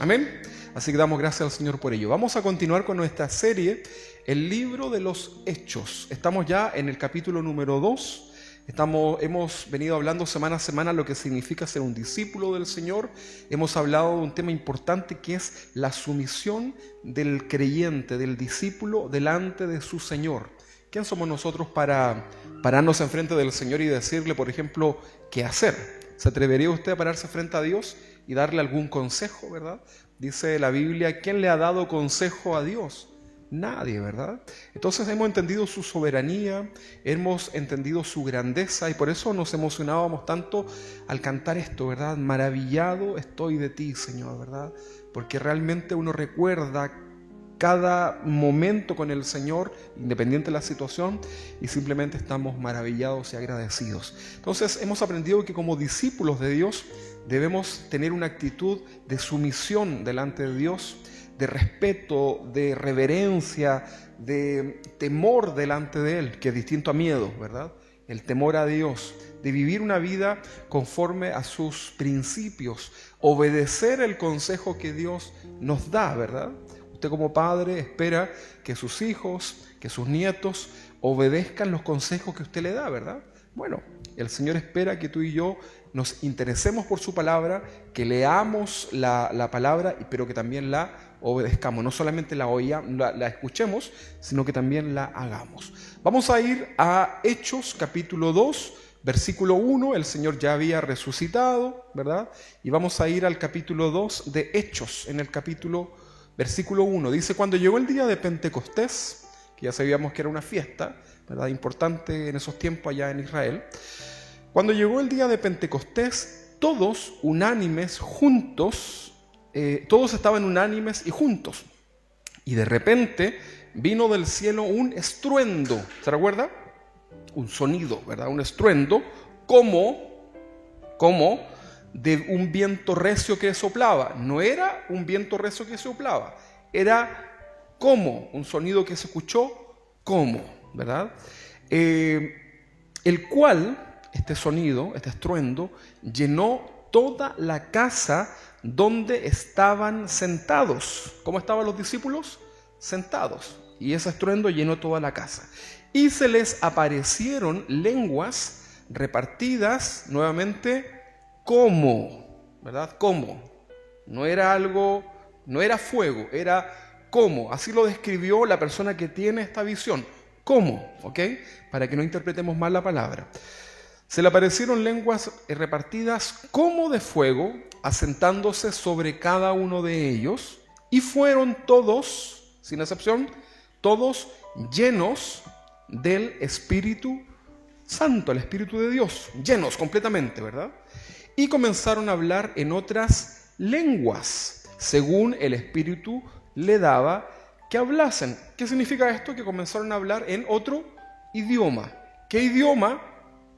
Amén. Así que damos gracias al Señor por ello. Vamos a continuar con nuestra serie, el libro de los Hechos. Estamos ya en el capítulo número 2. Hemos venido hablando semana a semana lo que significa ser un discípulo del Señor. Hemos hablado de un tema importante que es la sumisión del creyente, del discípulo delante de su Señor. ¿Quién somos nosotros para pararnos enfrente del Señor y decirle, por ejemplo, qué hacer? ¿Se atrevería usted a pararse frente a Dios y darle algún consejo, verdad? Dice la Biblia, ¿quién le ha dado consejo a Dios? Nadie, ¿verdad? Entonces hemos entendido su soberanía, hemos entendido su grandeza y por eso nos emocionábamos tanto al cantar esto, ¿verdad? Maravillado estoy de ti, Señor, ¿verdad? Porque realmente uno recuerda cada momento con el Señor, independiente de la situación, y simplemente estamos maravillados y agradecidos. Entonces hemos aprendido que como discípulos de Dios debemos tener una actitud de sumisión delante de Dios, de respeto, de reverencia, de temor delante de Él, que es distinto a miedo, ¿verdad? El temor a Dios, de vivir una vida conforme a sus principios, obedecer el consejo que Dios nos da, ¿verdad? Usted como padre espera que sus hijos, que sus nietos obedezcan los consejos que usted le da, ¿verdad? Bueno, el Señor espera que tú y yo nos interesemos por su palabra, que leamos la palabra, pero que también la obedezcamos. No solamente la escuchemos, sino que también la hagamos. Vamos a ir a Hechos capítulo 2, versículo 1. El Señor ya había resucitado, ¿verdad? Y vamos a ir al capítulo 2 de Hechos, en el versículo 1. Dice, cuando llegó el día de Pentecostés, que ya sabíamos que era una fiesta, ¿verdad? Importante en esos tiempos allá en Israel. Cuando llegó el día de Pentecostés, todos unánimes, juntos, todos estaban unánimes y juntos. Y de repente vino del cielo un estruendo, ¿se recuerda? Un sonido, ¿verdad? Un estruendo como de un viento recio que soplaba. No era un viento recio que soplaba, era como un sonido que se escuchó como, ¿verdad? El cual, este sonido, este estruendo, llenó toda la casa donde estaban sentados. ¿Cómo estaban los discípulos? Sentados. Y ese estruendo llenó toda la casa. Y se les aparecieron lenguas repartidas nuevamente como, ¿verdad? Como. No era algo, no era fuego, era como. Así lo describió la persona que tiene esta visión. ¿Cómo? ¿Ok? Para que no interpretemos mal la palabra. Se le aparecieron lenguas repartidas como de fuego, asentándose sobre cada uno de ellos, y fueron todos, sin excepción, todos llenos del Espíritu Santo, el Espíritu de Dios, llenos completamente, ¿verdad? Y comenzaron a hablar en otras lenguas, según el Espíritu le daba que hablasen. ¿Qué significa esto? Que comenzaron a hablar en otro idioma. ¿Qué idioma?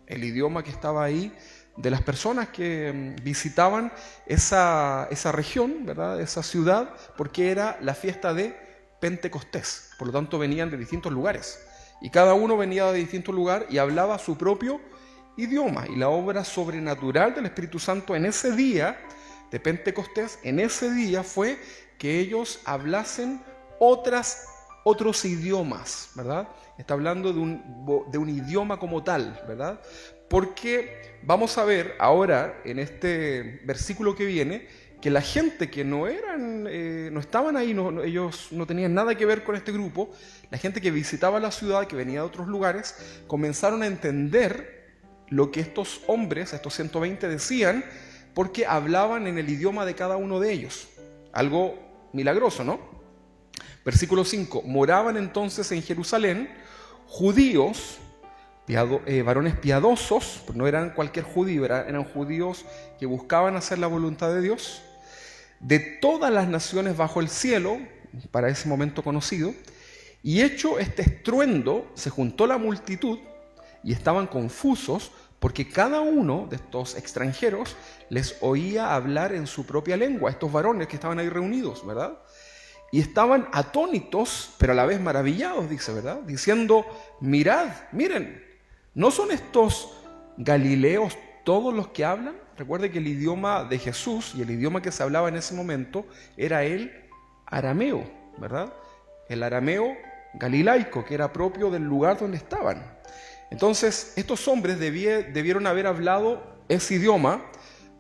El idioma que estaba ahí de las personas que visitaban esa región, ¿verdad? Esa ciudad, porque era la fiesta de Pentecostés. Por lo tanto, venían de distintos lugares. Y cada uno venía de distinto lugar y hablaba su propio idioma. Y la obra sobrenatural del Espíritu Santo en ese día de Pentecostés, en ese día fue que ellos hablasen otros idiomas, ¿verdad? Está hablando de un idioma como tal, ¿verdad? Porque vamos a ver ahora en este versículo que viene que la gente que no estaban ahí, ellos no tenían nada que ver con este grupo, la gente que visitaba la ciudad, que venía de otros lugares, comenzaron a entender lo que estos hombres, estos 120 decían, porque hablaban en el idioma de cada uno de ellos. Algo milagroso, ¿no? Versículo 5. Moraban entonces en Jerusalén judíos, varones piadosos, no eran cualquier judío, eran judíos que buscaban hacer la voluntad de Dios, de todas las naciones bajo el cielo, para ese momento conocido, y hecho este estruendo, se juntó la multitud y estaban confusos porque cada uno de estos extranjeros les oía hablar en su propia lengua, estos varones que estaban ahí reunidos, ¿verdad? Y estaban atónitos, pero a la vez maravillados, dice, ¿verdad? Diciendo, miren, ¿no son estos galileos todos los que hablan? recuerde que el idioma de Jesús y el idioma que se hablaba en ese momento era el arameo, ¿verdad? El arameo galilaico, que era propio del lugar donde estaban. Entonces, estos hombres debieron haber hablado ese idioma.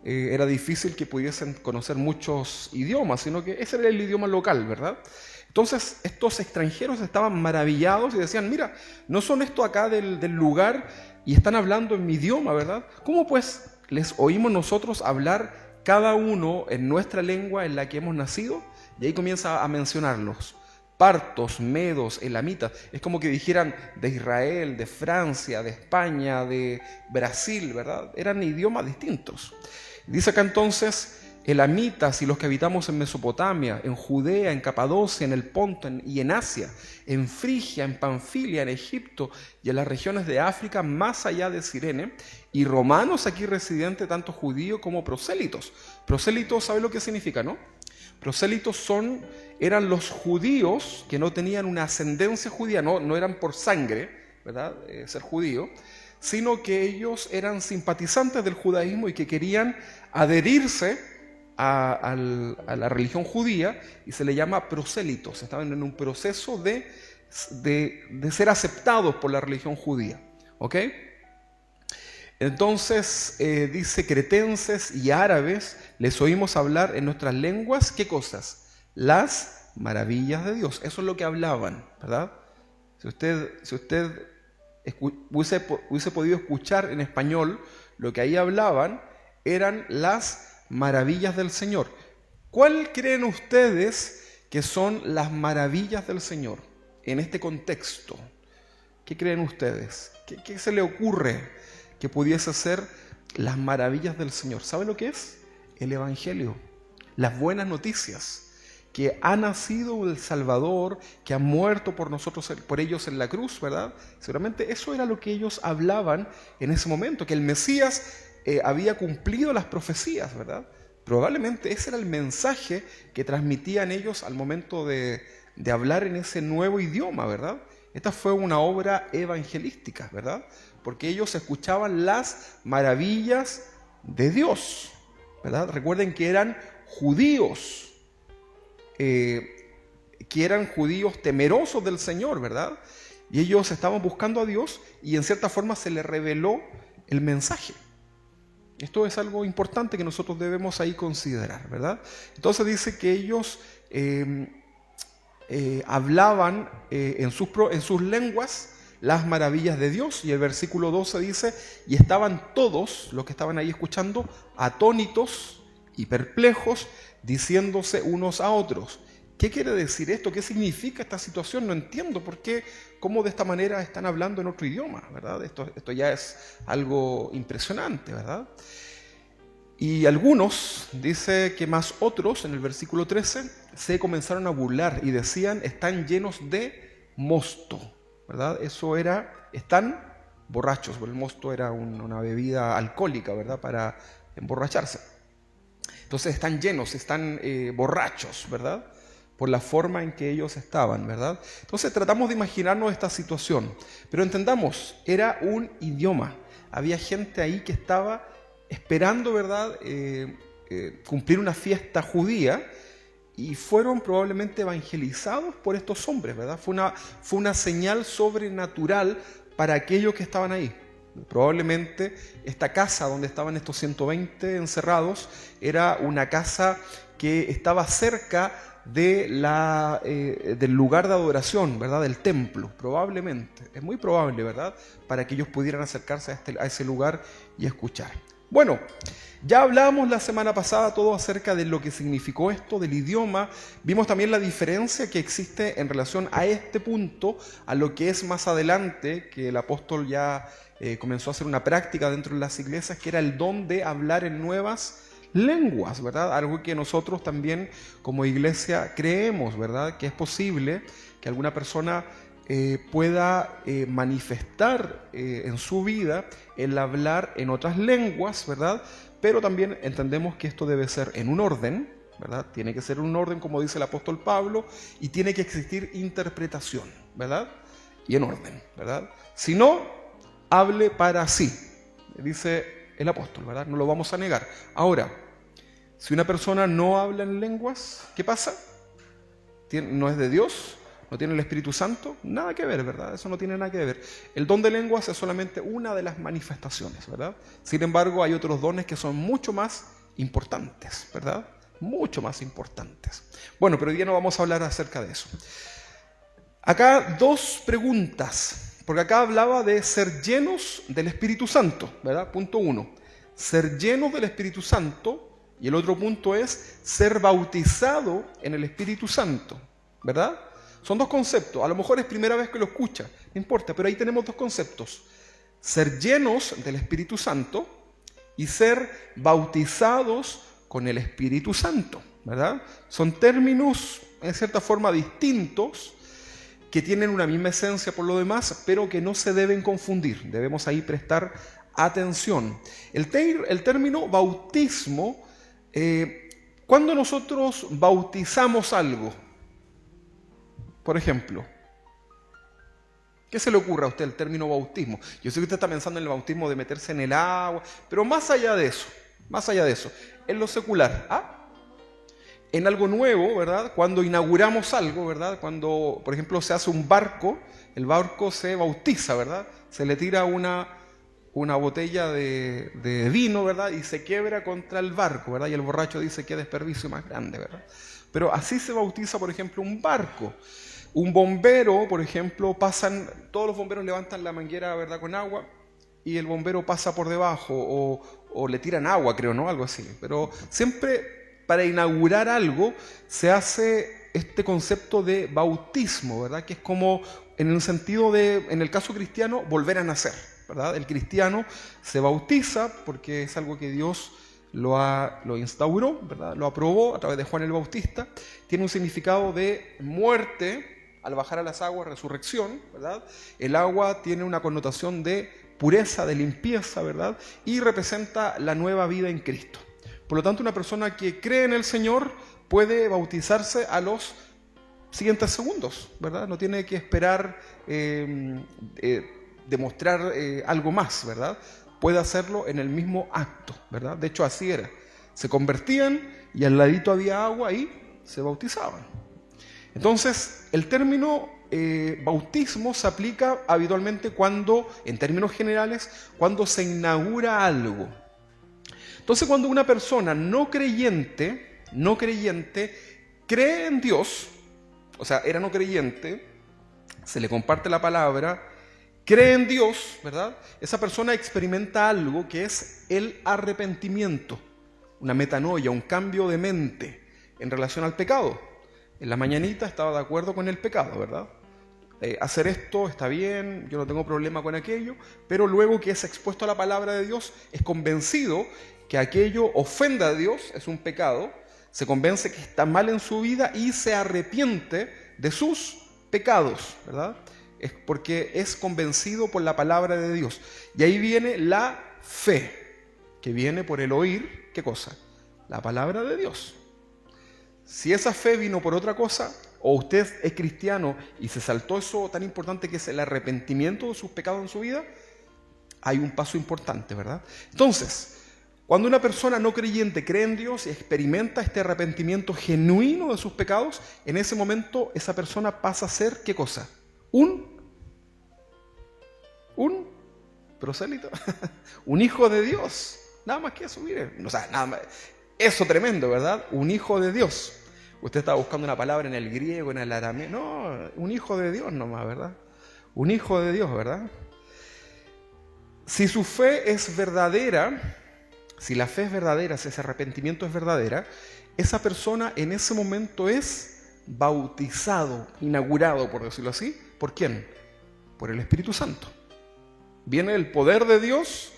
Era difícil que pudiesen conocer muchos idiomas, sino que ese era el idioma local, ¿verdad? Entonces, estos extranjeros estaban maravillados y decían, mira, ¿no son esto acá del lugar y están hablando en mi idioma, ¿verdad? ¿Cómo pues les oímos nosotros hablar cada uno en nuestra lengua en la que hemos nacido? Y ahí comienza a mencionarlos. Partos, medos, elamitas. Es como que dijeran de Israel, de Francia, de España, de Brasil, ¿verdad? Eran idiomas distintos. Dice acá entonces, elamitas y los que habitamos en Mesopotamia, en Judea, en Capadocia, en el Ponto y en Asia, en Frigia, en Panfilia, en Egipto y en las regiones de África más allá de Cirene, y romanos aquí residentes, tanto judíos como prosélitos. Prosélitos, ¿sabe lo que significa, no? Prosélitos eran los judíos que no tenían una ascendencia judía, no eran por sangre, ¿verdad? Ser judío, sino que ellos eran simpatizantes del judaísmo y que querían adherirse a la religión judía, y se le llama prosélitos. Estaban en un proceso de ser aceptados por la religión judía. ¿Ok? Entonces dice, cretenses y árabes les oímos hablar en nuestras lenguas, ¿qué cosas? Las maravillas de Dios. Eso es lo que hablaban, ¿verdad? Si usted hubiese podido escuchar en español, lo que ahí hablaban eran las maravillas del Señor. ¿Cuál creen ustedes que son las maravillas del Señor en este contexto? ¿Qué creen ustedes? ¿Qué se le ocurre que pudiese ser las maravillas del Señor? ¿Sabe lo que es? El Evangelio, las buenas noticias, que ha nacido el Salvador, que ha muerto por nosotros, por ellos en la cruz, ¿verdad? Seguramente eso era lo que ellos hablaban en ese momento, que el Mesías había cumplido las profecías, ¿verdad? Probablemente ese era el mensaje que transmitían ellos al momento de hablar en ese nuevo idioma, ¿verdad? Esta fue una obra evangelística, ¿verdad? Porque ellos escuchaban las maravillas de Dios, ¿verdad? Recuerden que eran judíos, temerosos del Señor, ¿verdad? Y ellos estaban buscando a Dios y en cierta forma se les reveló el mensaje. Esto es algo importante que nosotros debemos ahí considerar, ¿verdad? Entonces dice que ellos hablaban en sus lenguas las maravillas de Dios, y el versículo 12 dice, y estaban todos los que estaban ahí escuchando atónitos y perplejos, diciéndose unos a otros, ¿qué quiere decir esto? ¿Qué significa esta situación? No entiendo por qué, cómo de esta manera están hablando en otro idioma, ¿verdad? Esto ya es algo impresionante, ¿verdad? Y algunos, dice que más otros, en el versículo 13, se comenzaron a burlar y decían, están llenos de mosto, ¿verdad? Están borrachos, porque el mosto era una bebida alcohólica, ¿verdad? Para emborracharse. Entonces están llenos, están borrachos, ¿verdad? Por la forma en que ellos estaban, ¿verdad? Entonces tratamos de imaginarnos esta situación, pero entendamos, era un idioma. Había gente ahí que estaba esperando, ¿verdad? Cumplir una fiesta judía, y fueron probablemente evangelizados por estos hombres, ¿verdad? Fue una señal sobrenatural para aquellos que estaban ahí. Probablemente esta casa donde estaban estos 120 encerrados era una casa que estaba cerca del lugar de adoración, ¿verdad? Del templo, probablemente. Es muy probable, ¿verdad? Para que ellos pudieran acercarse a ese lugar y escuchar. Bueno, ya hablábamos la semana pasada todo acerca de lo que significó esto, del idioma. Vimos también la diferencia que existe en relación a este punto, a lo que es más adelante, que el apóstol ya comenzó a hacer una práctica dentro de las iglesias, que era el don de hablar en nuevas lenguas, ¿verdad? Algo que nosotros también como iglesia creemos, ¿verdad? Que es posible que alguna persona pueda manifestar en su vida el hablar en otras lenguas, ¿verdad? Pero también entendemos que esto debe ser en un orden, ¿verdad? Tiene que ser en un orden, como dice el apóstol Pablo, y tiene que existir interpretación, ¿verdad? Y en orden, ¿verdad? Si no, hable para sí. Dice el apóstol, ¿verdad? No lo vamos a negar. Ahora, si una persona no habla en lenguas, ¿qué pasa? ¿No es de Dios? ¿No tiene el Espíritu Santo? Nada que ver, ¿verdad? Eso no tiene nada que ver. El don de lenguas es solamente una de las manifestaciones, ¿verdad? Sin embargo, hay otros dones que son mucho más importantes, ¿verdad? Mucho más importantes. Bueno, pero hoy día no vamos a hablar acerca de eso. Acá dos preguntas, porque acá hablaba de ser llenos del Espíritu Santo, ¿verdad? Punto 1. Ser llenos del Espíritu Santo, y el otro punto es ser bautizado en el Espíritu Santo, ¿verdad? Son dos conceptos. A lo mejor es primera vez que lo escucha, no importa, pero ahí tenemos dos conceptos. Ser llenos del Espíritu Santo y ser bautizados con el Espíritu Santo, ¿verdad? Son términos, en cierta forma, distintos, que tienen una misma esencia por lo demás, pero que no se deben confundir. Debemos ahí prestar atención. El término bautismo, cuando nosotros bautizamos algo, por ejemplo, ¿qué se le ocurre a usted el término bautismo? Yo sé que usted está pensando en el bautismo de meterse en el agua, pero más allá de eso, en lo secular, en algo nuevo, ¿verdad? Cuando inauguramos algo, ¿verdad? Cuando, por ejemplo, se hace un barco, el barco se bautiza, ¿verdad? Se le tira una botella de vino, ¿verdad? Y se quiebra contra el barco, ¿verdad? Y el borracho dice qué desperdicio más grande, ¿verdad? Pero así se bautiza, por ejemplo, un barco. Un bombero, por ejemplo, todos los bomberos levantan la manguera, ¿verdad?, con agua, y el bombero pasa por debajo, o le tiran agua, creo, ¿no? Algo así. Pero siempre para inaugurar algo se hace este concepto de bautismo, ¿verdad? Que es como, en el sentido de, en el caso cristiano, volver a nacer, ¿verdad? El cristiano se bautiza porque es algo que Dios lo instauró, ¿verdad? Lo aprobó a través de Juan el Bautista. Tiene un significado de muerte al bajar a las aguas, resurrección, ¿verdad? El agua tiene una connotación de pureza, de limpieza, ¿verdad? Y representa la nueva vida en Cristo. Por lo tanto, una persona que cree en el Señor puede bautizarse a los siguientes segundos, ¿verdad? No tiene que esperar demostrar algo más, ¿verdad? Puede hacerlo en el mismo acto, ¿verdad? De hecho, así era. Se convertían y al ladito había agua y se bautizaban. Entonces, el término bautismo se aplica habitualmente cuando, en términos generales, cuando se inaugura algo. Entonces, cuando una persona no creyente cree en Dios, o sea, era no creyente, se le comparte la palabra, cree en Dios, ¿verdad? Esa persona experimenta algo que es el arrepentimiento, una metanoia, un cambio de mente en relación al pecado. En la mañanita estaba de acuerdo con el pecado, ¿verdad? Hacer esto está bien, yo no tengo problema con aquello, pero luego que es expuesto a la palabra de Dios, es convencido que aquello ofenda a Dios, es un pecado, se convence que está mal en su vida y se arrepiente de sus pecados, ¿verdad? Es porque es convencido por la palabra de Dios. Y ahí viene la fe, que viene por el oír, ¿qué cosa? La palabra de Dios. Si esa fe vino por otra cosa, o usted es cristiano y se saltó eso tan importante que es el arrepentimiento de sus pecados en su vida, hay un paso importante, ¿verdad? Entonces, cuando una persona no creyente cree en Dios y experimenta este arrepentimiento genuino de sus pecados, en ese momento esa persona pasa a ser, ¿qué cosa? Un prosélito, un hijo de Dios, nada más que eso, miren, o sea, nada más, eso tremendo, ¿verdad? Un hijo de Dios. Usted estaba buscando una palabra en el griego, en el arameo, no, un hijo de Dios nomás, ¿verdad? Un hijo de Dios, ¿verdad? Si su fe es verdadera, si la fe es verdadera, si ese arrepentimiento es verdadera, esa persona en ese momento es bautizado, inaugurado, por decirlo así. ¿Por quién? Por el Espíritu Santo. Viene el poder de Dios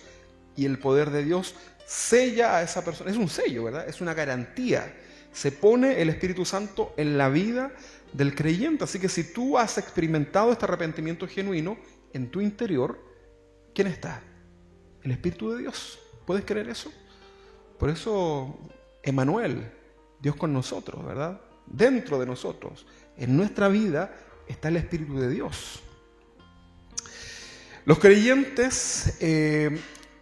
y el poder de Dios sella a esa persona. Es un sello, ¿verdad? Es una garantía. Se pone el Espíritu Santo en la vida del creyente. Así que si tú has experimentado este arrepentimiento genuino en tu interior, ¿quién está? El Espíritu de Dios. ¿Puedes creer eso? Por eso, Emmanuel, Dios con nosotros, ¿verdad? Dentro de nosotros, en nuestra vida, está el Espíritu de Dios. Los creyentes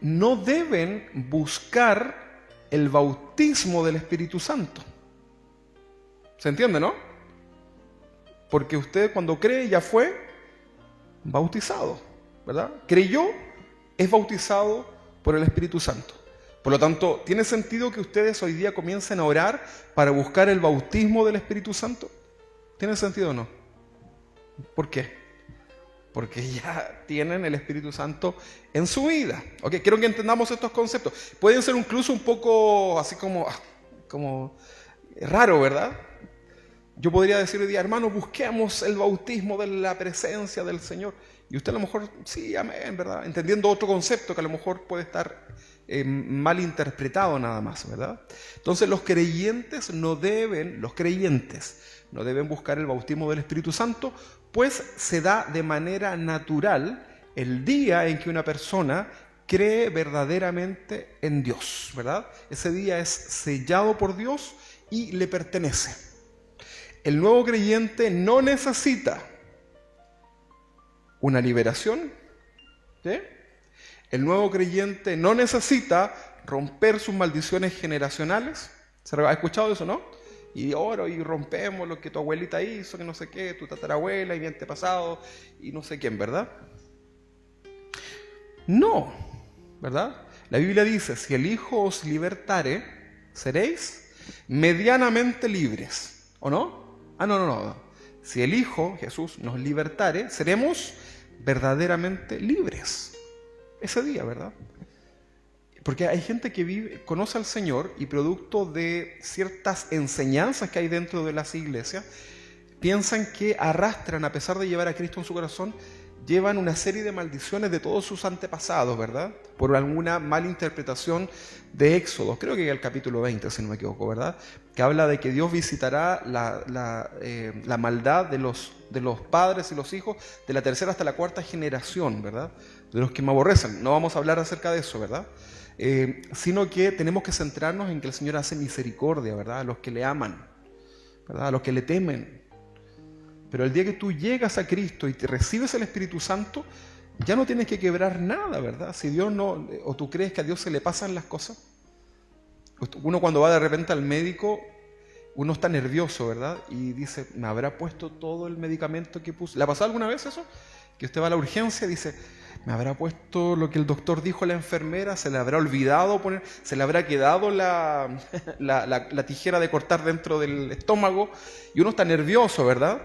no deben buscar el bautismo del Espíritu Santo. ¿Se entiende, no? Porque usted cuando cree ya fue bautizado, ¿verdad? Creyó, es bautizado por el Espíritu Santo. Por lo tanto, ¿tiene sentido que ustedes hoy día comiencen a orar para buscar el bautismo del Espíritu Santo? ¿Tiene sentido o no? ¿Por qué? Porque ya tienen el Espíritu Santo en su vida. ¿Ok? Quiero que entendamos estos conceptos. Pueden ser incluso un poco así como raro, ¿verdad? Yo podría decir hoy día, hermano, busquemos el bautismo de la presencia del Señor. Y usted a lo mejor, sí, amén, ¿verdad? Entendiendo otro concepto que a lo mejor puede estar mal interpretado nada más, ¿verdad? Entonces los creyentes no deben buscar el bautismo del Espíritu Santo, pues se da de manera natural el día en que una persona cree verdaderamente en Dios, ¿verdad? Ese día es sellado por Dios y le pertenece. El nuevo creyente no necesita una liberación, ¿sí? El nuevo creyente no necesita romper sus maldiciones generacionales. ¿Se ha escuchado eso, no? Y oro y rompemos lo que tu abuelita hizo, que no sé qué, tu tatarabuela y mi antepasado y no sé quién, ¿verdad? No, ¿verdad? La Biblia dice, si el Hijo os libertare, seréis medianamente libres, ¿o no? No. Si el Hijo, Jesús, nos libertare, seremos verdaderamente libres. Ese día, ¿verdad? Porque hay gente que conoce al Señor y producto de ciertas enseñanzas que hay dentro de las iglesias, piensan que arrastran, a pesar de llevar a Cristo en su corazón, llevan una serie de maldiciones de todos sus antepasados, ¿verdad? Por alguna mala interpretación de Éxodo, creo que es el capítulo 20, si no me equivoco, ¿verdad? Que habla de que Dios visitará la maldad de los padres y los hijos de la tercera hasta la cuarta generación, ¿verdad? De los que me aborrecen. No vamos a hablar acerca de eso, ¿verdad? Sino que tenemos que centrarnos en que el Señor hace misericordia, ¿verdad? A los que le aman, ¿verdad? A los que le temen. Pero el día que tú llegas a Cristo y te recibes el Espíritu Santo, ya no tienes que quebrar nada, ¿verdad? Si Dios no, o tú crees que a Dios se le pasan las cosas. Uno cuando va de repente al médico, uno está nervioso, ¿verdad? Y dice, ¿me habrá puesto todo el medicamento que puse? ¿Le ha pasado alguna vez eso? Que usted va a la urgencia y dice, ¿me habrá puesto lo que el doctor dijo a la enfermera? ¿Se le habrá olvidado poner? ¿Se le habrá quedado la tijera de cortar dentro del estómago? Y uno está nervioso, ¿verdad?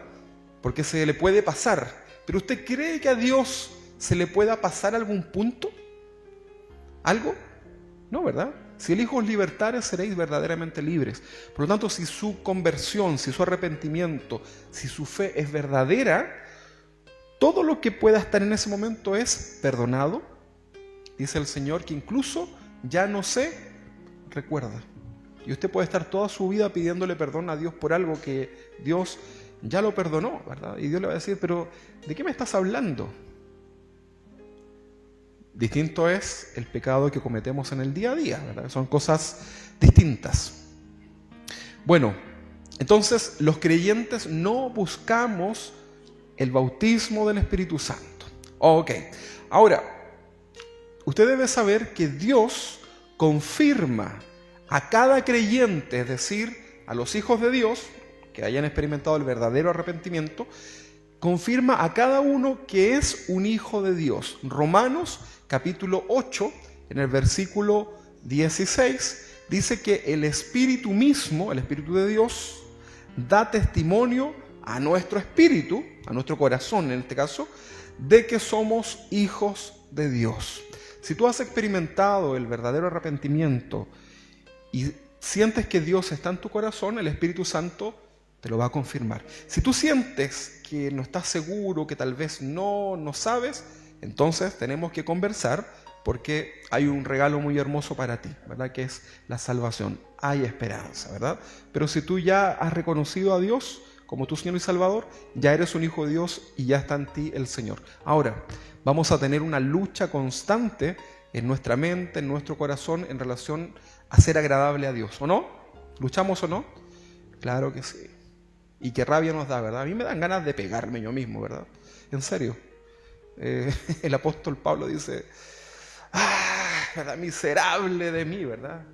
Porque se le puede pasar. ¿Pero usted cree que a Dios se le pueda pasar algún punto? ¿Algo? No, ¿verdad? Si el Hijo os libertare, seréis verdaderamente libres. Por lo tanto, si su conversión, si su arrepentimiento, si su fe es verdadera, todo lo que pueda estar en ese momento es perdonado. Dice el Señor que incluso ya no se recuerda. Y usted puede estar toda su vida pidiéndole perdón a Dios por algo que Dios ya lo perdonó, ¿verdad? Y Dios le va a decir, pero ¿de qué me estás hablando? Distinto es el pecado que cometemos en el día a día, ¿verdad? Son cosas distintas. Bueno, entonces los creyentes no buscamos el bautismo del Espíritu Santo. Ok, ahora, usted debe saber que Dios confirma a cada creyente, es decir, a los hijos de Dios, que hayan experimentado el verdadero arrepentimiento, confirma a cada uno que es un hijo de Dios. Romanos capítulo 8, en el versículo 16, dice que el Espíritu mismo, el Espíritu de Dios, da testimonio a nuestro espíritu, a nuestro corazón en este caso, de que somos hijos de Dios. Si tú has experimentado el verdadero arrepentimiento y sientes que Dios está en tu corazón, el Espíritu Santo te lo va a confirmar. Si tú sientes que no estás seguro, que tal vez no sabes, entonces tenemos que conversar porque hay un regalo muy hermoso para ti, ¿verdad? Que es la salvación. Hay esperanza, ¿verdad? Pero si tú ya has reconocido a Dios como tu Señor y Salvador, ya eres un hijo de Dios y ya está en ti el Señor. Ahora, vamos a tener una lucha constante en nuestra mente, en nuestro corazón, en relación a ser agradable a Dios, ¿o no? ¿Luchamos o no? Claro que sí. Y qué rabia nos da, ¿verdad? A mí me dan ganas de pegarme yo mismo, ¿verdad? En serio. El apóstol Pablo dice, ¿verdad? Miserable de mí, ¿verdad?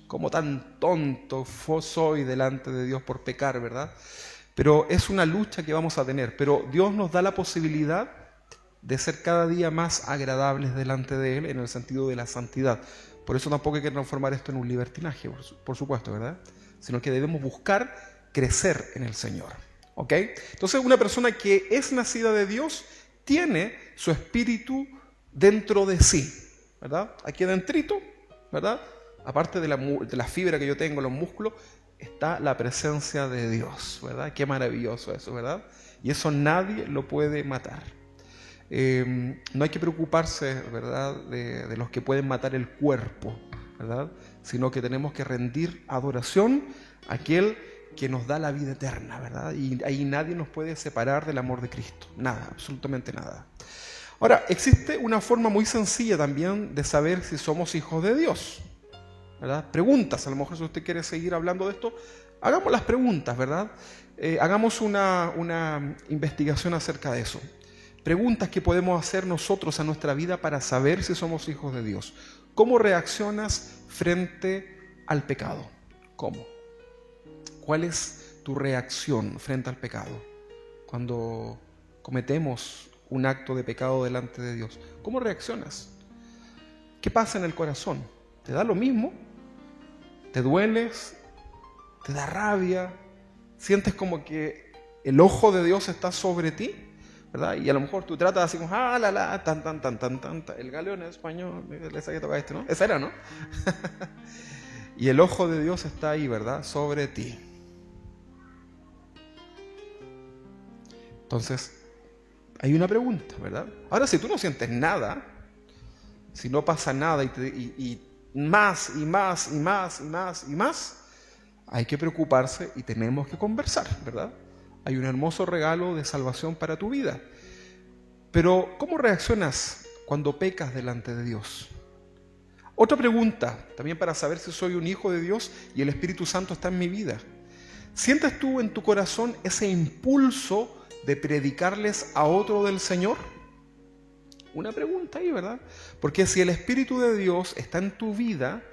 Como tan tonto soy delante de Dios por pecar, ¿verdad? Pero es una lucha que vamos a tener. Pero Dios nos da la posibilidad de ser cada día más agradables delante de Él en el sentido de la santidad. Por eso tampoco hay que transformar esto en un libertinaje, por supuesto, ¿verdad? Sino que debemos buscar crecer en el Señor. ¿Ok? Entonces una persona que es nacida de Dios tiene su espíritu dentro de sí, ¿verdad? Aquí adentrito, ¿verdad? Aparte de la fibra que yo tengo, los músculos, está la presencia de Dios, ¿verdad? Qué maravilloso eso, ¿verdad? Y eso nadie lo puede matar. No hay que preocuparse, ¿verdad?, de los que pueden matar el cuerpo, ¿verdad?, sino que tenemos que rendir adoración a aquel que nos da la vida eterna, ¿verdad? Y ahí nadie nos puede separar del amor de Cristo, nada, absolutamente nada. Ahora, existe una forma muy sencilla también de saber si somos hijos de Dios, ¿verdad? Preguntas, a lo mejor si usted quiere seguir hablando de esto, hagamos las preguntas, ¿verdad? Hagamos una investigación acerca de eso. Preguntas que podemos hacer nosotros a nuestra vida para saber si somos hijos de Dios. ¿Cómo reaccionas frente al pecado? ¿Cómo? ¿Cuál es tu reacción frente al pecado? Cuando cometemos un acto de pecado delante de Dios, ¿cómo reaccionas? ¿Qué pasa en el corazón? ¿Te da lo mismo? ¿Te dueles? ¿Te da rabia? ¿Sientes como que el ojo de Dios está sobre ti? ¿Verdad? Y a lo mejor tú tratas así como, el galeón en español, esa que toca este, ¿no? Esa era, ¿no? Y el ojo de Dios está ahí, ¿verdad?, sobre ti. Entonces, hay una pregunta, ¿verdad? Ahora, si tú no sientes nada, si no pasa nada y más, hay que preocuparse y tenemos que conversar, ¿verdad? Hay un hermoso regalo de salvación para tu vida. Pero, ¿cómo reaccionas cuando pecas delante de Dios? Otra pregunta, también para saber si soy un hijo de Dios y el Espíritu Santo está en mi vida. ¿Sientes tú en tu corazón ese impulso de predicarles a otro del Señor? Una pregunta ahí, ¿verdad? Porque si el Espíritu de Dios está en tu vida,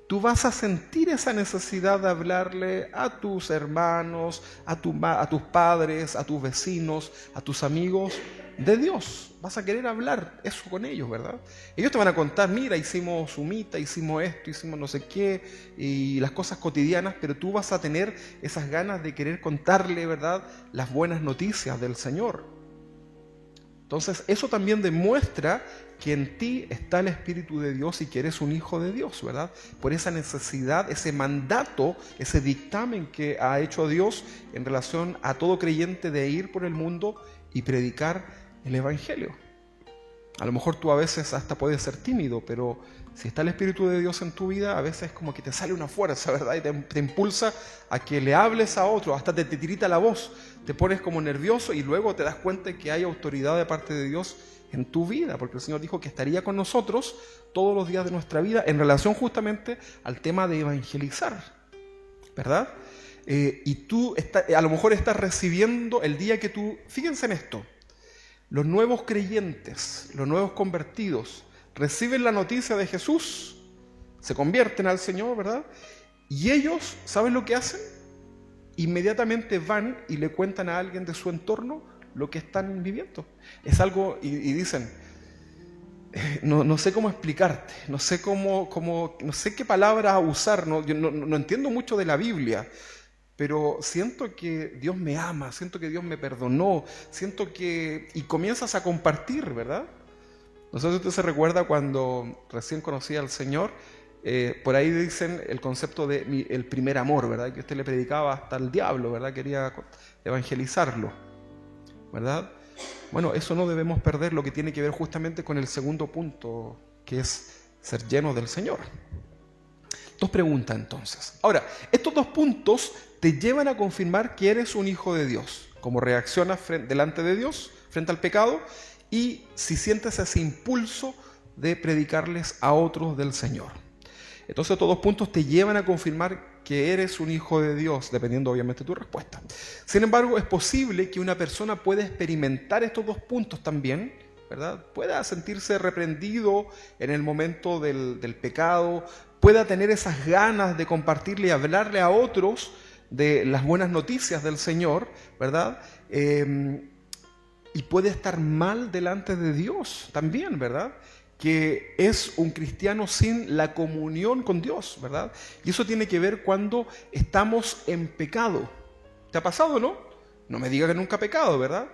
tú vas a sentir esa necesidad de hablarle a tus hermanos, a tus padres, a tus vecinos, a tus amigos de Dios. Vas a querer hablar eso con ellos, ¿verdad? Ellos te van a contar, mira, hicimos humita, hicimos esto, hicimos no sé qué, y las cosas cotidianas, pero tú vas a tener esas ganas de querer contarle, ¿verdad?, las buenas noticias del Señor. Entonces, eso también demuestra que en ti está el Espíritu de Dios y que eres un hijo de Dios, ¿verdad? Por esa necesidad, ese mandato, ese dictamen que ha hecho Dios en relación a todo creyente de ir por el mundo y predicar el Evangelio. A lo mejor tú a veces hasta puedes ser tímido, pero si está el Espíritu de Dios en tu vida, a veces como que te sale una fuerza, ¿verdad? Y te impulsa a que le hables a otro, hasta te tirita la voz, te pones como nervioso y luego te das cuenta de que hay autoridad de parte de Dios en tu vida, porque el Señor dijo que estaría con nosotros todos los días de nuestra vida en relación justamente al tema de evangelizar, ¿verdad? Y tú a lo mejor estás recibiendo el día que tú, fíjense en esto, los nuevos creyentes, los nuevos convertidos, reciben la noticia de Jesús, se convierten al Señor, ¿verdad? Y ellos, ¿saben lo que hacen? Inmediatamente van y le cuentan a alguien de su entorno lo que están viviendo. Es algo, y dicen, no sé cómo explicarte, no sé no sé qué palabras usar, yo no entiendo mucho de la Biblia, pero siento que Dios me ama, siento que Dios me perdonó, siento que... Y comienzas a compartir, ¿verdad? No sé si usted se recuerda cuando recién conocía al Señor, por ahí dicen el concepto de el primer amor, ¿verdad? Que usted le predicaba hasta al diablo, ¿verdad? Quería evangelizarlo, ¿verdad? Bueno, eso no debemos perder, lo que tiene que ver justamente con el segundo punto, que es ser llenos del Señor. Dos preguntas entonces. Ahora, estos dos puntos te llevan a confirmar que eres un hijo de Dios, cómo reaccionas delante de Dios, frente al pecado, y si sientes ese impulso de predicarles a otros del Señor. Entonces estos dos puntos te llevan a confirmar que eres un hijo de Dios, dependiendo obviamente de tu respuesta. Sin embargo, es posible que una persona pueda experimentar estos dos puntos también, ¿verdad? Pueda sentirse reprendido en el momento del pecado, pueda tener esas ganas de compartirle y hablarle a otros de las buenas noticias del Señor, ¿verdad? Y puede estar mal delante de Dios también, ¿verdad? Que es un cristiano sin la comunión con Dios, ¿verdad? Y eso tiene que ver cuando estamos en pecado. ¿Te ha pasado, no? No me digas que nunca ha pecado, ¿verdad?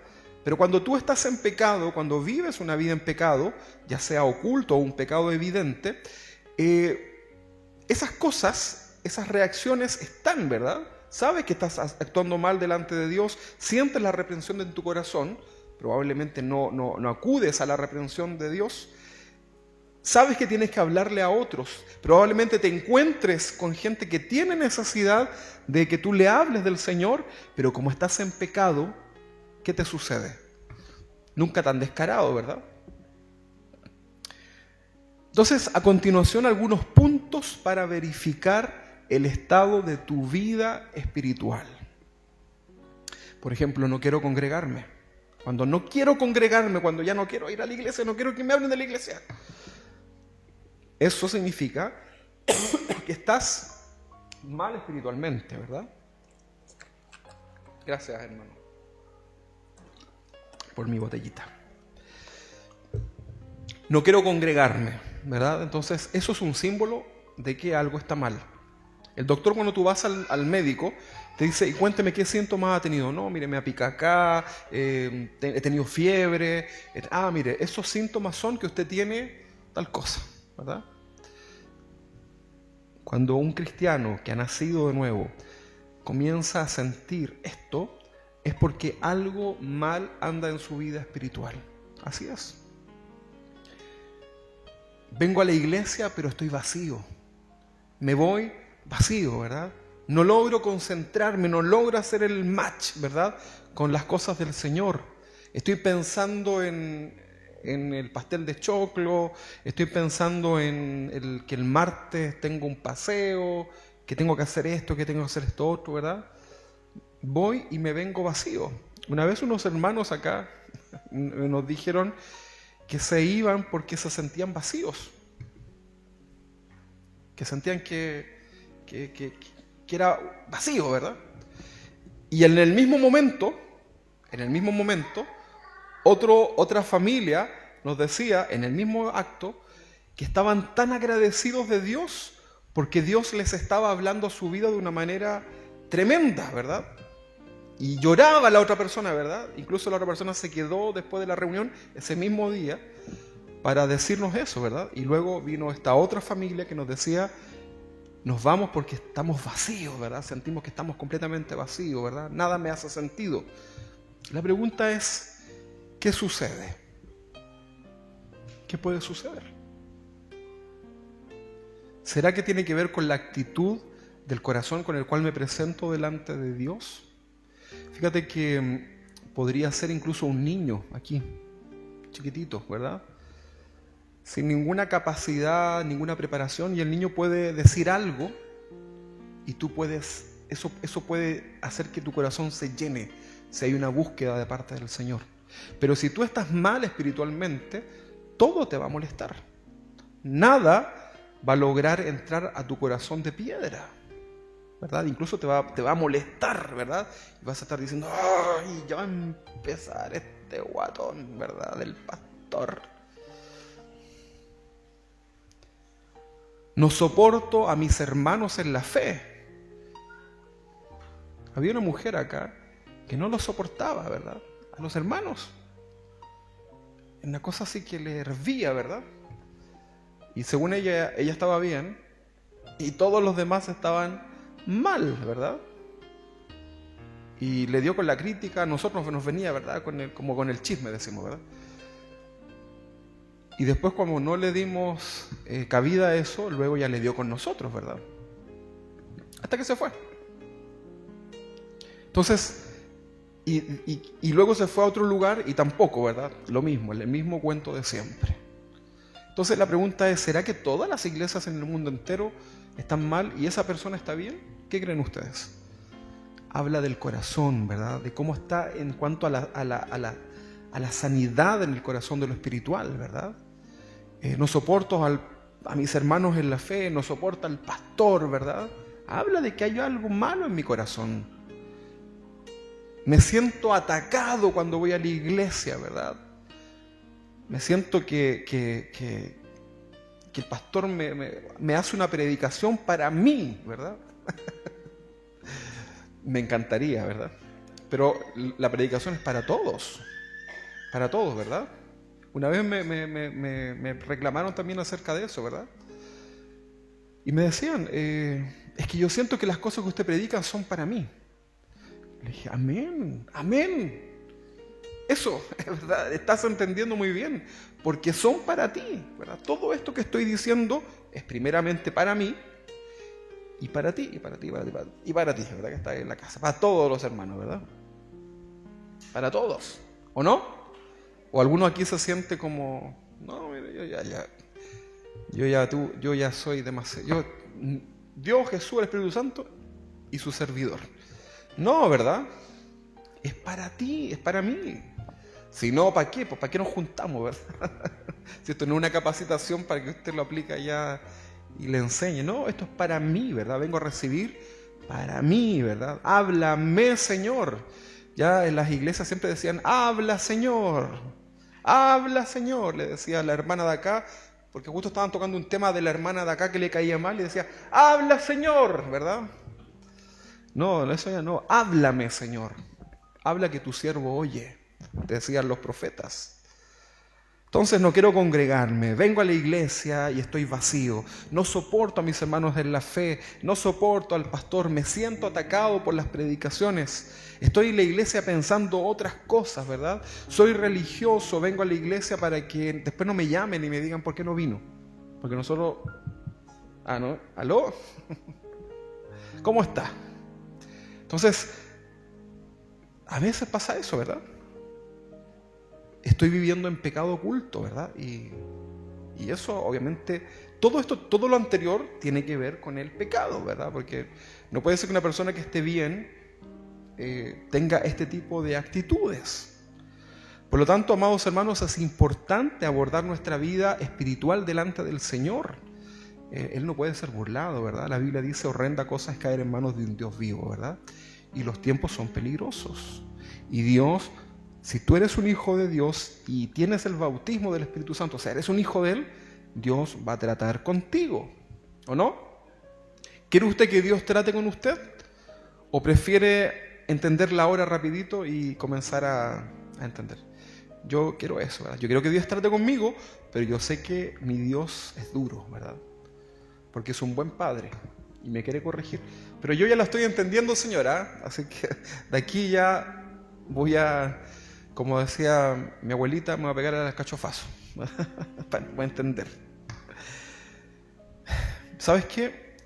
Pero cuando tú estás en pecado, cuando vives una vida en pecado, ya sea oculto o un pecado evidente, esas cosas, esas reacciones están, ¿verdad? Sabes que estás actuando mal delante de Dios, sientes la reprensión en tu corazón, probablemente no acudes a la reprensión de Dios. Sabes que tienes que hablarle a otros. Probablemente te encuentres con gente que tiene necesidad de que tú le hables del Señor, pero como estás en pecado, ¿qué te sucede? Nunca tan descarado, ¿verdad? Entonces, a continuación, algunos puntos para verificar el estado de tu vida espiritual. Por ejemplo, no quiero congregarme. Cuando no quiero congregarme, cuando ya no quiero ir a la iglesia, no quiero que me hablen de la iglesia. Eso significa que estás mal espiritualmente, ¿verdad? Gracias, hermano, por mi botellita. No quiero congregarme, ¿verdad? Entonces, eso es un símbolo de que algo está mal. El doctor, cuando tú vas al médico, te dice, y cuénteme qué síntomas ha tenido. No, mire, me pica acá, he tenido fiebre. Mire, esos síntomas son que usted tiene tal cosa, ¿verdad? Cuando un cristiano que ha nacido de nuevo comienza a sentir esto, es porque algo mal anda en su vida espiritual. Así es. Vengo a la iglesia, pero estoy vacío. Me voy vacío, ¿verdad? No logro concentrarme, no logro hacer el match, ¿verdad?, con las cosas del Señor. Estoy pensando en el pastel de choclo, estoy pensando en que el martes tengo un paseo, que tengo que hacer esto, que tengo que hacer esto otro, ¿verdad? Voy y me vengo vacío. Una vez unos hermanos acá nos dijeron que se iban porque se sentían vacíos, que sentían que era vacío, ¿verdad? Y en el mismo momento, otra familia nos decía, en el mismo acto, que estaban tan agradecidos de Dios porque Dios les estaba hablando a su vida de una manera tremenda, ¿verdad? Y lloraba la otra persona, ¿verdad? Incluso la otra persona se quedó después de la reunión ese mismo día para decirnos eso, ¿verdad? Y luego vino esta otra familia que nos decía, nos vamos porque estamos vacíos, ¿verdad? Sentimos que estamos completamente vacíos, ¿verdad? Nada me hace sentido. La pregunta es, ¿qué sucede? ¿Qué puede suceder? ¿Será que tiene que ver con la actitud del corazón con el cual me presento delante de Dios? Fíjate que podría ser incluso un niño aquí, chiquitito, ¿verdad? Sin ninguna capacidad, ninguna preparación, y el niño puede decir algo y tú puedes, eso puede hacer que tu corazón se llene si hay una búsqueda de parte del Señor. Pero si tú estás mal espiritualmente, todo te va a molestar. Nada va a lograr entrar a tu corazón de piedra, ¿verdad? Incluso te va a molestar, ¿verdad? Y vas a estar diciendo, ¡ay, ya va a empezar este guatón, ¿verdad?, del pastor. No soporto a mis hermanos en la fe. Había una mujer acá que no lo soportaba, ¿verdad?, a los hermanos. Una cosa así que le hervía, ¿verdad? Y según ella estaba bien y todos los demás estaban mal, ¿verdad? Y le dio con la crítica, a nosotros nos venía, ¿verdad?, como con el chisme, decimos, ¿verdad? Y después, como no le dimos cabida a eso, luego ya le dio con nosotros, ¿verdad? Hasta que se fue. Entonces, y luego se fue a otro lugar y tampoco, ¿verdad? Lo mismo, el mismo cuento de siempre. Entonces la pregunta es, ¿será que todas las iglesias en el mundo entero están mal y esa persona está bien? ¿Qué creen ustedes? Habla del corazón, ¿verdad? De cómo está en cuanto a a la sanidad en el corazón de lo espiritual, ¿verdad? No soporto a mis hermanos en la fe, no soporta al pastor, ¿verdad? Habla de que hay algo malo en mi corazón. Me siento atacado cuando voy a la iglesia, ¿verdad? Me siento que el pastor me hace una predicación para mí, ¿verdad? Me encantaría, ¿verdad? Pero la predicación es para todos, ¿verdad? Una vez me reclamaron también acerca de eso, ¿verdad? Y me decían, es que yo siento que las cosas que usted predica son para mí. Le dije, amén, amén. Eso, es verdad, estás entendiendo muy bien, porque son para ti, ¿verdad? Todo esto que estoy diciendo es primeramente para mí, y para ti, y para ti, y para ti, ¿verdad? Que está en la casa, para todos los hermanos, ¿verdad? Para todos, ¿o no? O alguno aquí se siente como, no, mira, yo ya soy demasiado, Dios, Jesús, el Espíritu Santo y su servidor. No, ¿verdad? Es para ti, es para mí. Si no, ¿para qué? Pues ¿para qué nos juntamos, verdad? Si esto no es una capacitación para que usted lo aplique allá y le enseñe. No, esto es para mí, ¿verdad? Vengo a recibir para mí, ¿verdad? Háblame, Señor. Ya en las iglesias siempre decían, habla, Señor. Habla, Señor, le decía a la hermana de acá, porque justo estaban tocando un tema de la hermana de acá que le caía mal, y decía, habla, Señor, ¿verdad? No, eso ya no. Háblame, Señor. Habla que tu siervo oye, decían los profetas. Entonces no quiero congregarme, vengo a la iglesia y estoy vacío. No soporto a mis hermanos en la fe, no soporto al pastor, me siento atacado por las predicaciones. Estoy en la iglesia pensando otras cosas, ¿verdad? Soy religioso, vengo a la iglesia para que después no me llamen y me digan por qué no vino. Porque nosotros... Ah, ¿no? ¿Aló? ¿Cómo está? Entonces, a veces pasa eso, ¿verdad? Estoy viviendo en pecado oculto, ¿verdad? Y eso, obviamente, todo lo anterior tiene que ver con el pecado, ¿verdad? Porque no puede ser que una persona que esté bien tenga este tipo de actitudes. Por lo tanto, amados hermanos, es importante abordar nuestra vida espiritual delante del Señor. Él no puede ser burlado, ¿verdad? La Biblia dice, horrenda cosa es caer en manos de un Dios vivo, ¿verdad? Y los tiempos son peligrosos. Y Dios... Si tú eres un hijo de Dios y tienes el bautismo del Espíritu Santo, o sea, eres un hijo de Él, Dios va a tratar contigo, ¿o no? ¿Quiere usted que Dios trate con usted? ¿O prefiere entenderla ahora rapidito y comenzar a entender? Yo quiero eso, ¿verdad? Yo quiero que Dios trate conmigo, pero yo sé que mi Dios es duro, ¿verdad? Porque es un buen padre y me quiere corregir. Pero yo ya la estoy entendiendo, señora, así que de aquí ya voy a... Como decía mi abuelita, me voy a pegar al cachofazo. Voy a entender. ¿Sabes qué?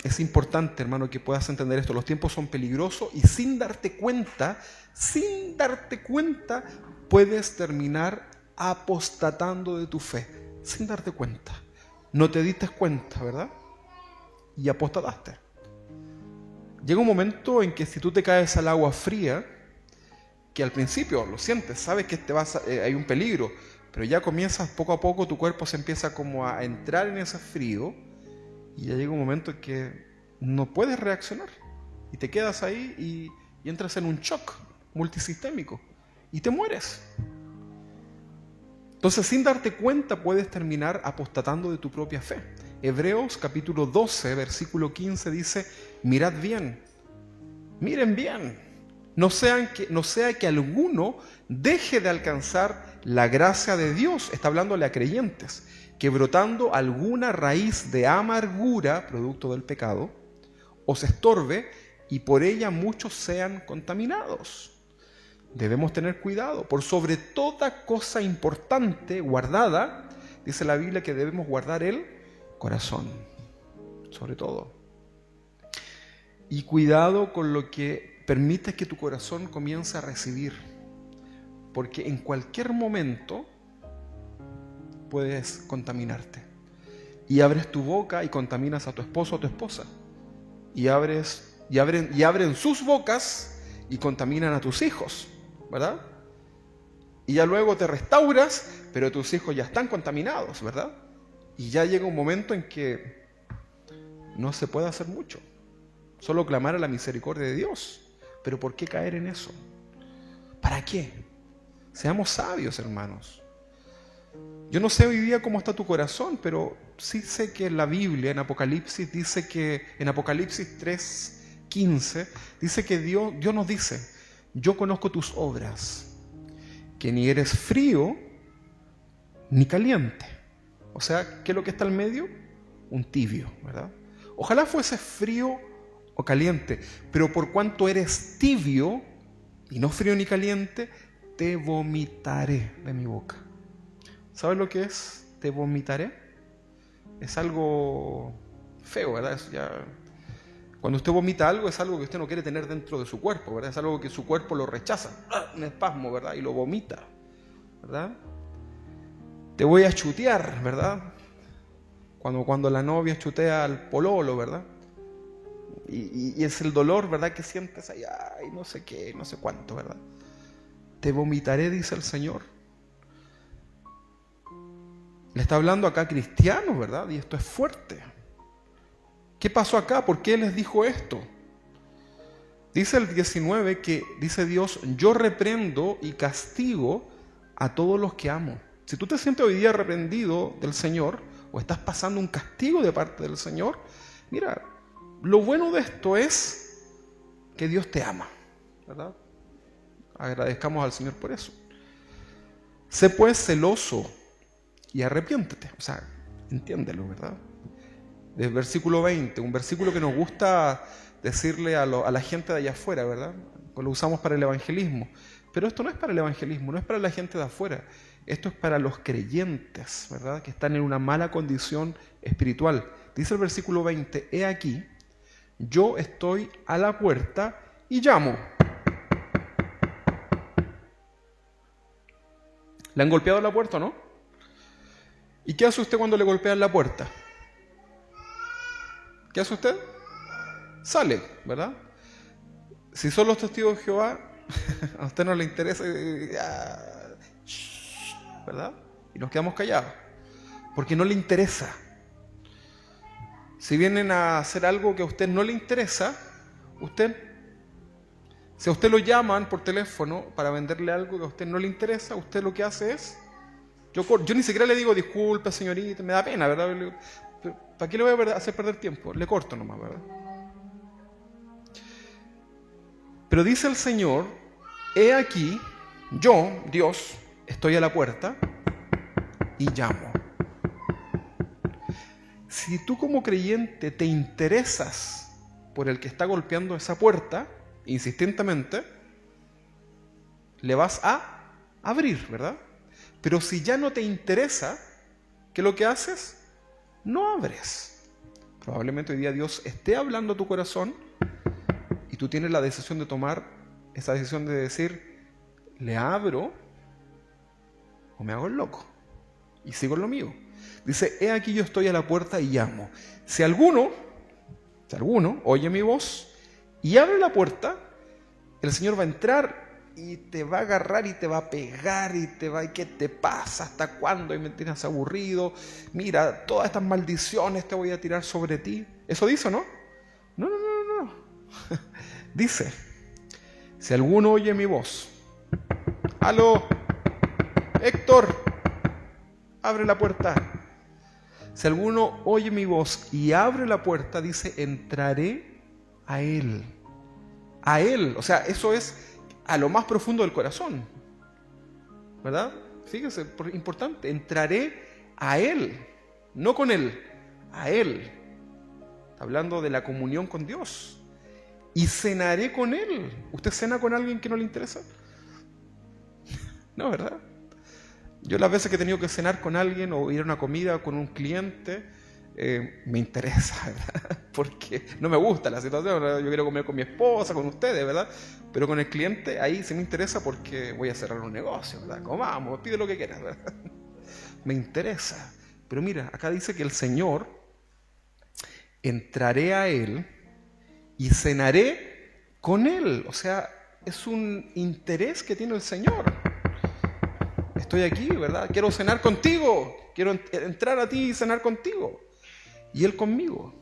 Es importante, hermano, que puedas entender esto. Los tiempos son peligrosos y sin darte cuenta, puedes terminar apostatando de tu fe. Sin darte cuenta. No te diste cuenta, ¿verdad? Y apostataste. Llega un momento en que si tú te caes al agua fría, que al principio lo sientes, sabes que hay un peligro, pero ya comienzas poco a poco, tu cuerpo se empieza como a entrar en ese frío y ya llega un momento en que no puedes reaccionar y te quedas ahí y entras en un shock multisistémico y te mueres. Entonces, sin darte cuenta, puedes terminar apostatando de tu propia fe. Hebreos capítulo 12, versículo 15 dice, mirad bien, miren bien. No sea que alguno deje de alcanzar la gracia de Dios, está hablándole a creyentes, que brotando alguna raíz de amargura, producto del pecado, os estorbe y por ella muchos sean contaminados. Debemos tener cuidado, por sobre toda cosa importante guardada, dice la Biblia que debemos guardar el corazón, sobre todo. Y cuidado con lo que permite que tu corazón comience a recibir, porque en cualquier momento puedes contaminarte. Y abres tu boca y contaminas a tu esposo o a tu esposa. Y abren sus bocas y contaminan a tus hijos, ¿verdad? Y ya luego te restauras, pero tus hijos ya están contaminados, ¿verdad? Y ya llega un momento en que no se puede hacer mucho. Solo clamar a la misericordia de Dios. Pero ¿por qué caer en eso? ¿Para qué? Seamos sabios, hermanos. Yo no sé hoy día cómo está tu corazón, pero sí sé que en la Biblia, en Apocalipsis, dice que, en Apocalipsis 3:15, dice que Dios nos dice: yo conozco tus obras, que ni eres frío ni caliente. O sea, ¿qué es lo que está al medio? Un tibio, ¿verdad? Ojalá fuese frío o caliente, pero por cuanto eres tibio y no frío ni caliente, te vomitaré de mi boca. ¿Sabes lo que es? Te vomitaré. Es algo feo, ¿verdad? Es ya... Cuando usted vomita algo, es algo que usted no quiere tener dentro de su cuerpo, ¿verdad? Es algo que su cuerpo lo rechaza, un espasmo, ¿verdad? Y lo vomita, ¿verdad? Te voy a chutear, ¿verdad? Cuando la novia chutea al pololo, ¿verdad? Y es el dolor, ¿verdad? Que sientes ahí, ay, no sé qué, no sé cuánto, ¿verdad? Te vomitaré, dice el Señor. Le está hablando acá a cristianos, ¿verdad? Y esto es fuerte. ¿Qué pasó acá? ¿Por qué les dijo esto? Dice el 19 que, dice Dios, yo reprendo y castigo a todos los que amo. Si tú te sientes hoy día reprendido del Señor, o estás pasando un castigo de parte del Señor, mira, lo bueno de esto es que Dios te ama, ¿verdad? Agradezcamos al Señor por eso. Sé pues celoso y arrepiéntete. O sea, entiéndelo, ¿verdad? Del versículo 20, un versículo que nos gusta decirle a la gente de allá afuera, ¿verdad? Pues lo usamos para el evangelismo. Pero esto no es para el evangelismo, no es para la gente de afuera. Esto es para los creyentes, ¿verdad? Que están en una mala condición espiritual. Dice el versículo 20, he aquí, yo estoy a la puerta y llamo. ¿Le han golpeado la puerta o no? ¿Y qué hace usted cuando le golpean la puerta? ¿Qué hace usted? Sale, ¿verdad? Si son los testigos de Jehová, a usted no le interesa, ¿verdad? Y nos quedamos callados, porque no le interesa. Si vienen a hacer algo que a usted no le interesa, si a usted lo llaman por teléfono para venderle algo que a usted no le interesa, usted lo que hace es, yo ni siquiera le digo disculpe señorita, me da pena, ¿verdad? ¿Para qué le voy a hacer perder tiempo? Le corto nomás, ¿verdad? Pero dice el Señor, he aquí, yo, Dios, estoy a la puerta y llamo. Si tú como creyente te interesas por el que está golpeando esa puerta, insistentemente, le vas a abrir, ¿verdad? Pero si ya no te interesa, ¿qué es lo que haces? No abres. Probablemente hoy día Dios esté hablando a tu corazón y tú tienes la decisión de tomar esa decisión de decir, ¿le abro o me hago el loco? Y sigo en lo mío. Dice, he aquí yo estoy a la puerta y llamo. Si alguno oye mi voz y abre la puerta, el Señor va a entrar y te va a agarrar y te va a pegar y te va, ¿y qué te pasa? ¿Hasta cuándo? Y me tienes aburrido. Mira, todas estas maldiciones te voy a tirar sobre ti. ¿Eso dice, no? No. Dice, si alguno oye mi voz, ¡aló! Héctor, abre la puerta. Si alguno oye mi voz y abre la puerta, dice, entraré a él. A él, o sea, eso es a lo más profundo del corazón, ¿verdad? Fíjese, importante, entraré a él, no con él, a él. Está hablando de la comunión con Dios. Y cenaré con él. ¿Usted cena con alguien que no le interesa? No, ¿verdad? Yo las veces que he tenido que cenar con alguien o ir a una comida con un cliente, me interesa, ¿verdad? Porque no me gusta la situación, ¿verdad? Yo quiero comer con mi esposa, con ustedes, ¿verdad? Pero con el cliente ahí sí me interesa porque voy a cerrar un negocio, ¿verdad? Comamos, pide lo que quieras, ¿verdad? Me interesa. Pero mira, acá dice que el Señor, entraré a Él y cenaré con Él. O sea, es un interés que tiene el Señor. estoy aquí, ¿verdad? Quiero cenar contigo, quiero entrar a ti y cenar contigo. Y Él conmigo.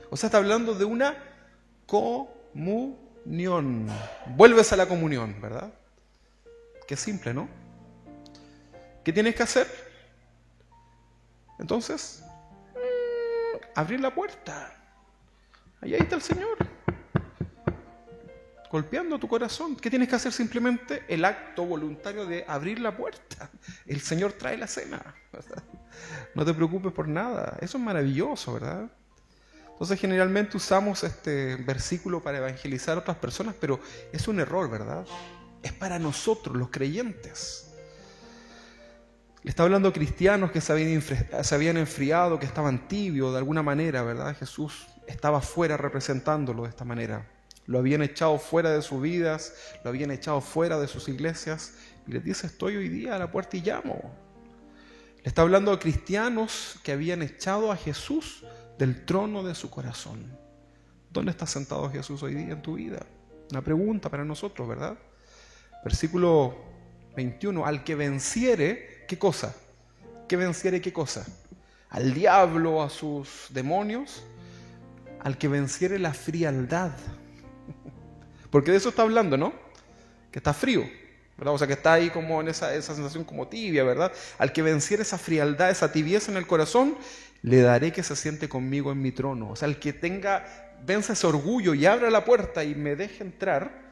O sea, está hablando de una comunión. Vuelves a la comunión, ¿verdad? Qué simple, ¿no? ¿Qué tienes que hacer? Entonces, abrir la puerta. Ahí está el Señor, golpeando tu corazón. ¿Qué tienes que hacer? Simplemente el acto voluntario de abrir la puerta. El Señor trae la cena, ¿verdad? No te preocupes por nada. Eso es maravilloso, ¿verdad? Entonces generalmente usamos este versículo para evangelizar a otras personas, pero es un error, ¿verdad? Es para nosotros, los creyentes. Le está hablando a cristianos que se habían enfriado, que estaban tibios de alguna manera, ¿verdad? Jesús estaba fuera representándolo de esta manera. Lo habían echado fuera de sus vidas, lo habían echado fuera de sus iglesias, y les dice: estoy hoy día a la puerta y llamo. Le está hablando a cristianos que habían echado a Jesús del trono de su corazón. ¿Dónde está sentado Jesús hoy día en tu vida? Una pregunta para nosotros, ¿verdad? Versículo 21, al que venciere, ¿qué cosa? ¿Qué venciere qué cosa? Al diablo, a sus demonios, al que venciere la frialdad. Porque de eso está hablando, ¿no? Que está frío, ¿verdad? O sea, que está ahí como en esa sensación como tibia, ¿verdad? Al que venciere esa frialdad, esa tibieza en el corazón, le daré que se siente conmigo en mi trono. O sea, el que vence ese orgullo y abra la puerta y me deje entrar,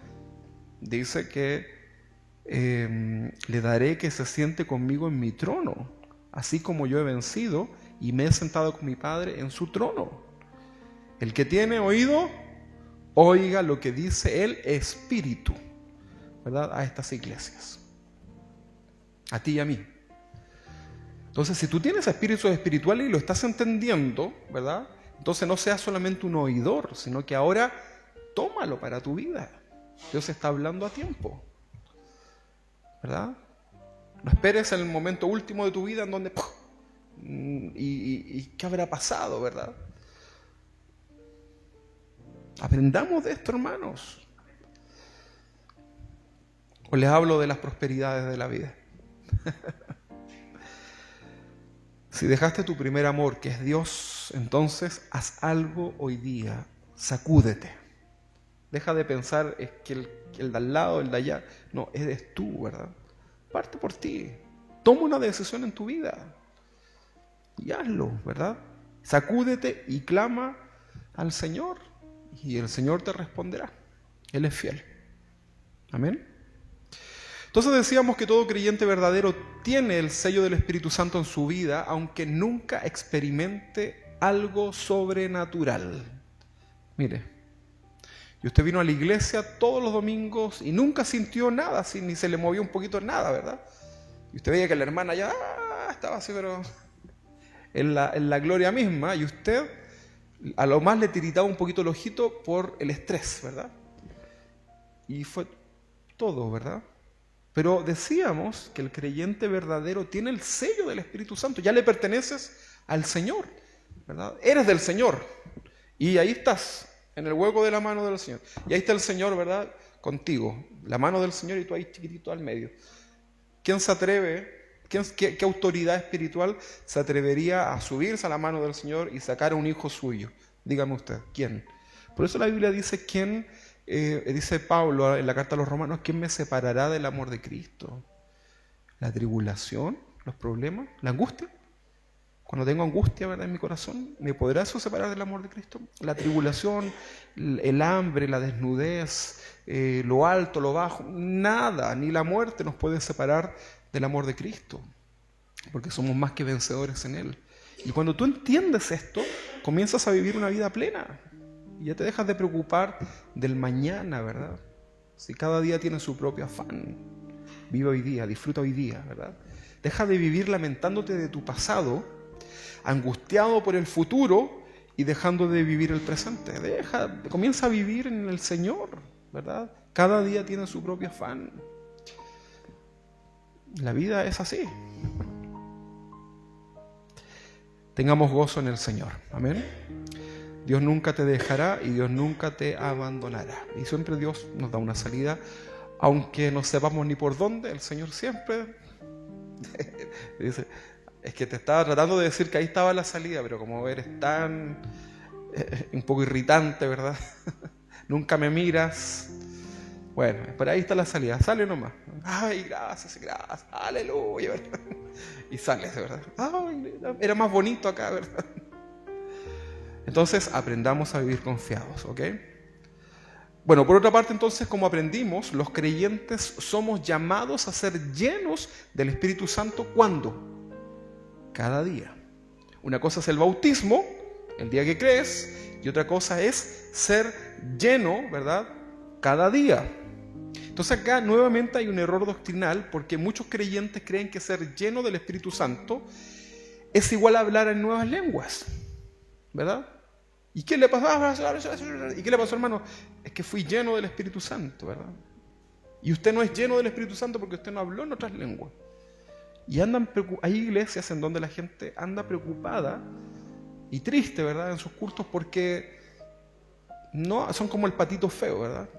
dice que le daré que se siente conmigo en mi trono, así como yo he vencido y me he sentado con mi Padre en su trono. El que tiene oído, oiga lo que dice el Espíritu, ¿verdad? A estas iglesias, a ti y a mí. Entonces, si tú tienes espíritus espirituales y lo estás entendiendo, ¿verdad? Entonces no seas solamente un oidor, sino que ahora tómalo para tu vida. Dios está hablando a tiempo, ¿verdad? No esperes en el momento último de tu vida en donde ¿y qué habrá pasado, verdad? Aprendamos de esto, hermanos. O les hablo de las prosperidades de la vida. Si dejaste tu primer amor, que es Dios, entonces haz algo hoy día. Sacúdete. Deja de pensar es que el de al lado, el de allá. No, eres tú, ¿verdad? Parte por ti. Toma una decisión en tu vida. Y hazlo, ¿verdad? Sacúdete y clama al Señor. Y el Señor te responderá. Él es fiel. Amén. Entonces decíamos que todo creyente verdadero tiene el sello del Espíritu Santo en su vida, aunque nunca experimente algo sobrenatural. Mire, y usted vino a la iglesia todos los domingos y nunca sintió nada, ni se le movió un poquito nada, ¿verdad? Y usted veía que la hermana ya estaba así, pero en la gloria misma, y usted a lo más le tiritaba un poquito el ojito por el estrés, ¿verdad? Y fue todo, ¿verdad? Pero decíamos que el creyente verdadero tiene el sello del Espíritu Santo. Ya le perteneces al Señor, ¿verdad? Eres del Señor. Y ahí estás, en el hueco de la mano del Señor. Y ahí está el Señor, ¿verdad? Contigo. La mano del Señor y tú ahí chiquitito al medio. ¿Quién se atreve? ¿Qué autoridad espiritual se atrevería a subirse a la mano del Señor y sacar a un hijo suyo? Dígame usted, ¿quién? Por eso la Biblia dice, dice Pablo en la carta a los Romanos, ¿quién me separará del amor de Cristo? ¿La tribulación? ¿Los problemas? ¿La angustia? Cuando tengo angustia, ¿verdad?, en mi corazón, ¿me podrá eso separar del amor de Cristo? La tribulación, el hambre, la desnudez, lo alto, lo bajo, nada, ni la muerte nos puede separar del amor de Cristo, porque somos más que vencedores en Él. Y cuando tú entiendes esto, comienzas a vivir una vida plena. Y ya te dejas de preocupar del mañana, ¿verdad? Si cada día tiene su propio afán. Vive hoy día, disfruta hoy día, ¿verdad? Deja de vivir lamentándote de tu pasado, angustiado por el futuro y dejando de vivir el presente. Comienza a vivir en el Señor, ¿verdad? Cada día tiene su propio afán. La vida es así. Tengamos gozo en el Señor. Amén. Dios nunca te dejará y Dios nunca te abandonará. Y siempre Dios nos da una salida, aunque no sepamos ni por dónde, el Señor siempre Dice, es que te estaba tratando de decir que ahí estaba la salida, pero como eres tan un poco irritante, ¿verdad? Nunca me miras. Bueno, por ahí está la salida, sale nomás. Ay, gracias, aleluya, ¿verdad? Y sales, ¿verdad? Ay, era más bonito acá, ¿verdad? Entonces aprendamos a vivir confiados, ¿ok? Bueno, por otra parte, entonces, como aprendimos, los creyentes somos llamados a ser llenos del Espíritu Santo. ¿Cuándo? Cada día. Una cosa es el bautismo, el día que crees, y otra cosa es ser lleno, ¿verdad? Cada día. Entonces acá nuevamente hay un error doctrinal, porque muchos creyentes creen que ser lleno del Espíritu Santo es igual a hablar en nuevas lenguas, ¿verdad? ¿Y qué le pasó? ¿Y qué le pasó, hermano? Es que fui lleno del Espíritu Santo, ¿verdad? Y usted no es lleno del Espíritu Santo porque usted no habló en otras lenguas. Y hay iglesias en donde la gente anda preocupada y triste, ¿verdad? En sus cultos porque no, son como el patito feo, ¿verdad?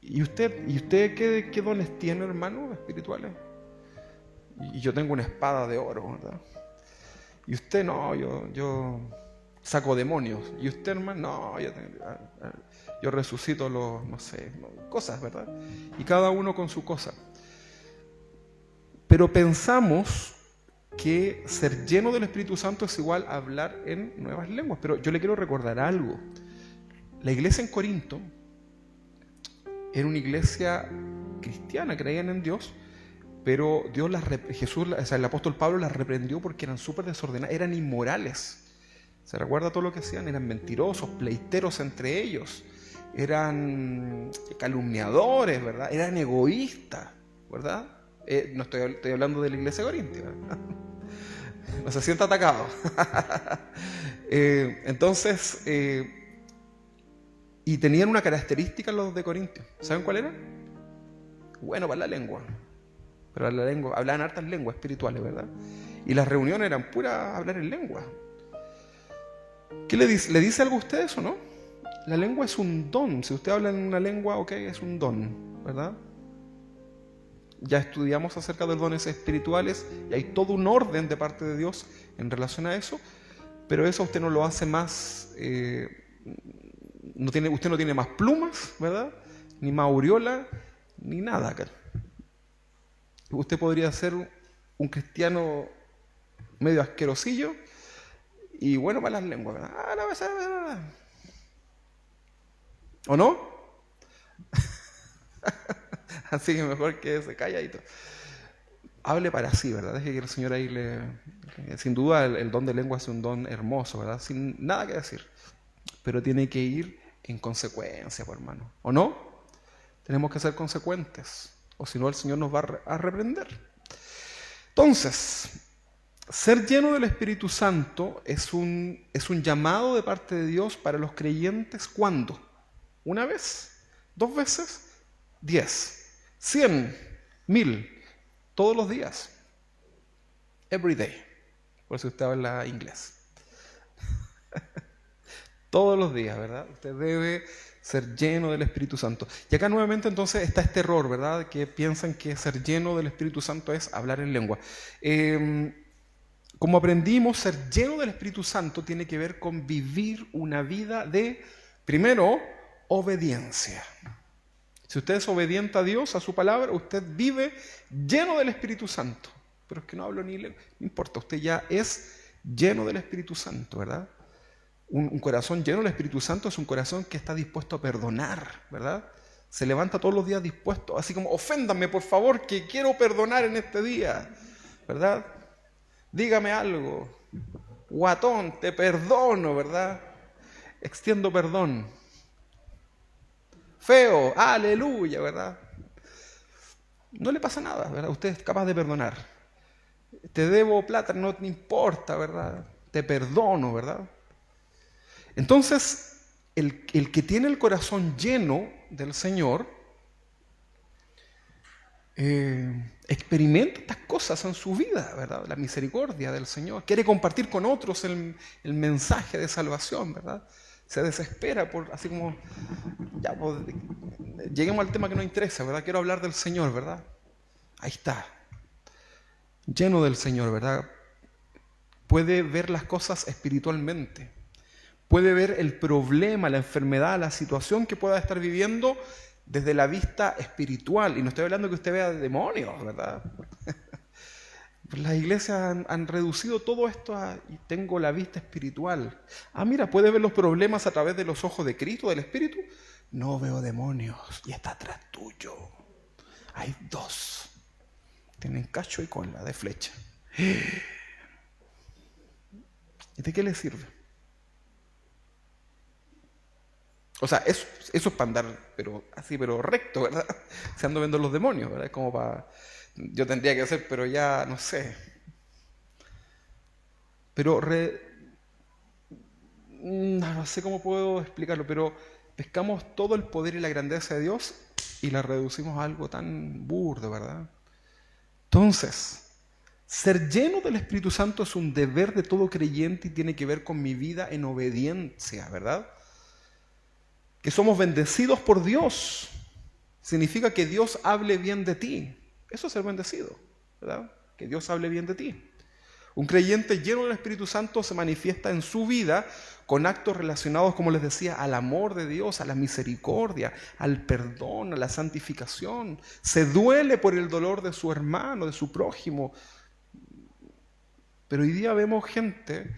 ¿Y usted qué dones tiene, hermano, espirituales? Y yo tengo una espada de oro, ¿verdad? Y usted no, yo saco demonios. Y usted, hermano, no, yo resucito los, no sé, cosas, ¿verdad? Y cada uno con su cosa. Pero pensamos que ser lleno del Espíritu Santo es igual a hablar en nuevas lenguas. Pero yo le quiero recordar algo. La iglesia en Corinto era una iglesia cristiana, creían en Dios, pero el apóstol Pablo las reprendió porque eran súper desordenadas, eran inmorales. ¿Se recuerda todo lo que hacían? Eran mentirosos, pleiteros entre ellos, eran calumniadores, ¿verdad? Eran egoístas, ¿verdad? No estoy hablando de la iglesia de Corintia, ¿verdad? No se sienta atacado. Entonces, y tenían una característica los de Corintios. ¿Saben cuál era? Bueno para la lengua. Pero la lengua, hablaban hartas lenguas espirituales, ¿verdad? Y las reuniones eran pura hablar en lengua. ¿Qué le dice? ¿Le dice algo a ustedes o no? La lengua es un don. Si usted habla en una lengua, ok, es un don, ¿verdad? Ya estudiamos acerca de los dones espirituales y hay todo un orden de parte de Dios en relación a eso, pero eso usted no lo hace más, usted no tiene más plumas, ¿verdad? Ni más aureola, ni nada acá. Usted podría ser un cristiano medio asquerosillo y bueno para las lenguas, ¿verdad? ¿O no? Así que mejor que se calladito. Hable para sí, ¿verdad? Deje que el Señor ahí sin duda el don de lengua es un don hermoso, ¿verdad? Sin nada que decir. Pero tiene que ir en consecuencia, por hermano. ¿O no? Tenemos que ser consecuentes. O si no, el Señor nos va a reprender. Entonces, ser lleno del Espíritu Santo es un llamado de parte de Dios para los creyentes. ¿Cuándo? ¿Una vez? ¿2 veces? 10, 100, 1000, todos los días. Every day. Por eso usted habla inglés. Todos los días, ¿verdad? Usted debe ser lleno del Espíritu Santo. Y acá nuevamente entonces está este error, ¿verdad? Que piensan que ser lleno del Espíritu Santo es hablar en lengua. Como aprendimos, ser lleno del Espíritu Santo tiene que ver con vivir una vida de, primero, obediencia. Si usted es obediente a Dios, a su palabra, usted vive lleno del Espíritu Santo. Pero es que no hablo ni lengua, no importa, usted ya es lleno del Espíritu Santo, ¿verdad? Un corazón lleno del Espíritu Santo es un corazón que está dispuesto a perdonar, ¿verdad? Se levanta todos los días dispuesto, así como, oféndame por favor, que quiero perdonar en este día, ¿verdad? Dígame algo, guatón, te perdono, ¿verdad? Extiendo perdón. Feo, aleluya, ¿verdad? No le pasa nada, ¿verdad? Usted es capaz de perdonar. Te debo plata, no te importa, ¿verdad? Te perdono, ¿verdad? Entonces, el que tiene el corazón lleno del Señor, experimenta estas cosas en su vida, ¿verdad? La misericordia del Señor. Quiere compartir con otros el mensaje de salvación, ¿verdad? Se desespera por, así como, ya, pues, lleguemos al tema que nos interesa, ¿verdad? Quiero hablar del Señor, ¿verdad? Ahí está. Lleno del Señor, ¿verdad? Puede ver las cosas espiritualmente. Puede ver el problema, la enfermedad, la situación que pueda estar viviendo desde la vista espiritual. Y no estoy hablando que usted vea demonios, ¿verdad? Las iglesias han reducido todo esto y tengo la vista espiritual. Ah, mira, ¿puede ver los problemas a través de los ojos de Cristo, del Espíritu? No veo demonios y está atrás tuyo. Hay dos. Tienen cacho y cola de flecha. ¿Y de qué le sirve? O sea, eso es para andar, pero así, pero recto, ¿verdad? Se ando viendo los demonios, ¿verdad? Es como para... Yo tendría que hacer, pero ya no sé. Pero no sé cómo puedo explicarlo, pero pescamos todo el poder y la grandeza de Dios y la reducimos a algo tan burdo, ¿verdad? Entonces, ser lleno del Espíritu Santo es un deber de todo creyente y tiene que ver con mi vida en obediencia, ¿verdad? Que somos bendecidos por Dios. Significa que Dios hable bien de ti. Eso es ser bendecido, ¿verdad? Que Dios hable bien de ti. Un creyente lleno del Espíritu Santo se manifiesta en su vida con actos relacionados, como les decía, al amor de Dios, a la misericordia, al perdón, a la santificación. Se duele por el dolor de su hermano, de su prójimo. Pero hoy día vemos gente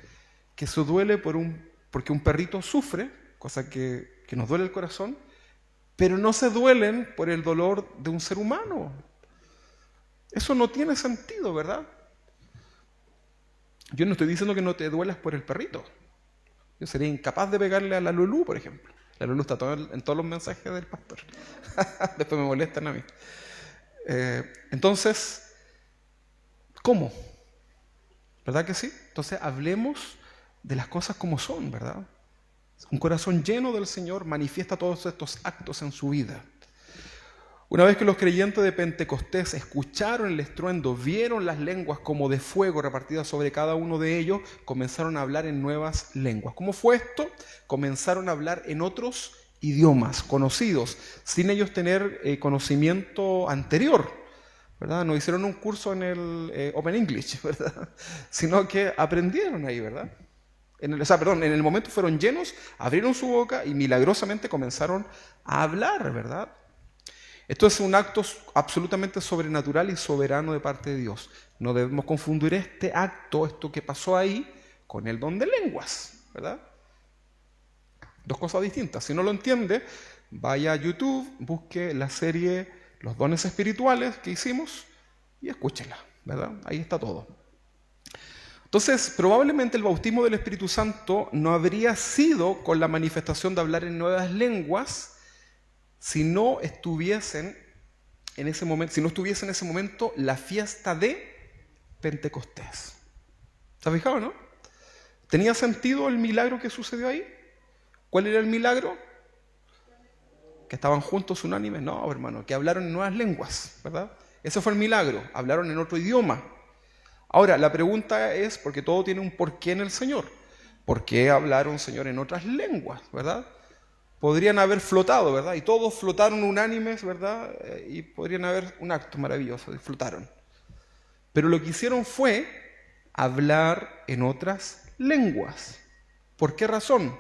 que se duele porque un perrito sufre, cosa que nos duele el corazón, pero no se duelen por el dolor de un ser humano. Eso no tiene sentido, ¿verdad? Yo no estoy diciendo que no te duelas por el perrito. Yo sería incapaz de pegarle a la Lulú, por ejemplo. La Lulú está en todos los mensajes del pastor. Después me molestan a mí. Entonces, ¿cómo? ¿Verdad que sí? Entonces hablemos de las cosas como son, ¿verdad? Un corazón lleno del Señor manifiesta todos estos actos en su vida. Una vez que los creyentes de Pentecostés escucharon el estruendo, vieron las lenguas como de fuego repartidas sobre cada uno de ellos, comenzaron a hablar en nuevas lenguas. ¿Cómo fue esto? Comenzaron a hablar en otros idiomas conocidos, sin ellos tener conocimiento anterior, ¿verdad? No hicieron un curso en el Open English, ¿verdad? Sino que aprendieron ahí, ¿verdad? En el momento fueron llenos, abrieron su boca y milagrosamente comenzaron a hablar, ¿verdad? Esto es un acto absolutamente sobrenatural y soberano de parte de Dios. No debemos confundir este acto, esto que pasó ahí, con el don de lenguas, ¿verdad? Dos cosas distintas. Si no lo entiende, vaya a YouTube, busque la serie Los dones espirituales que hicimos y escúchela, ¿verdad? Ahí está todo. Entonces, probablemente el bautismo del Espíritu Santo no habría sido con la manifestación de hablar en nuevas lenguas si no estuviese en ese momento la fiesta de Pentecostés. ¿Se ha fijado, no? ¿Tenía sentido el milagro que sucedió ahí? ¿Cuál era el milagro? Que estaban juntos unánimes. No, hermano, que hablaron en nuevas lenguas, ¿verdad? Ese fue el milagro, hablaron en otro idioma. Ahora, la pregunta es, porque todo tiene un porqué en el Señor. ¿Por qué hablaron, Señor, en otras lenguas, verdad? Podrían haber flotado, ¿verdad? Y todos flotaron unánimes, ¿verdad? Y podrían haber un acto maravilloso, y flotaron. Pero lo que hicieron fue hablar en otras lenguas. ¿Por qué razón?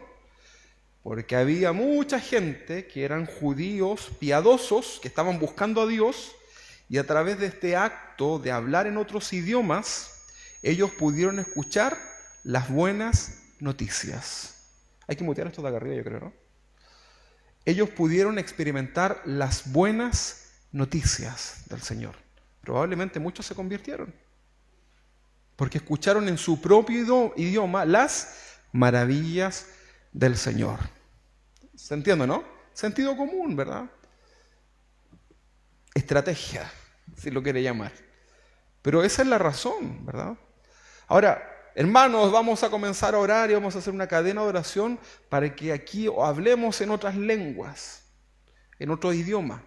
Porque había mucha gente que eran judíos piadosos, que estaban buscando a Dios, y a través de este acto de hablar en otros idiomas, ellos pudieron escuchar las buenas noticias. Hay que mutear esto de acá arriba, yo creo, ¿no? Ellos pudieron experimentar las buenas noticias del Señor. Probablemente muchos se convirtieron, porque escucharon en su propio idioma las maravillas del Señor. ¿Se entiende, no? Sentido común, ¿verdad? Estrategia, si lo quiere llamar. Pero esa es la razón, ¿verdad? Ahora, hermanos, vamos a comenzar a orar y vamos a hacer una cadena de oración para que aquí hablemos en otras lenguas, en otro idioma.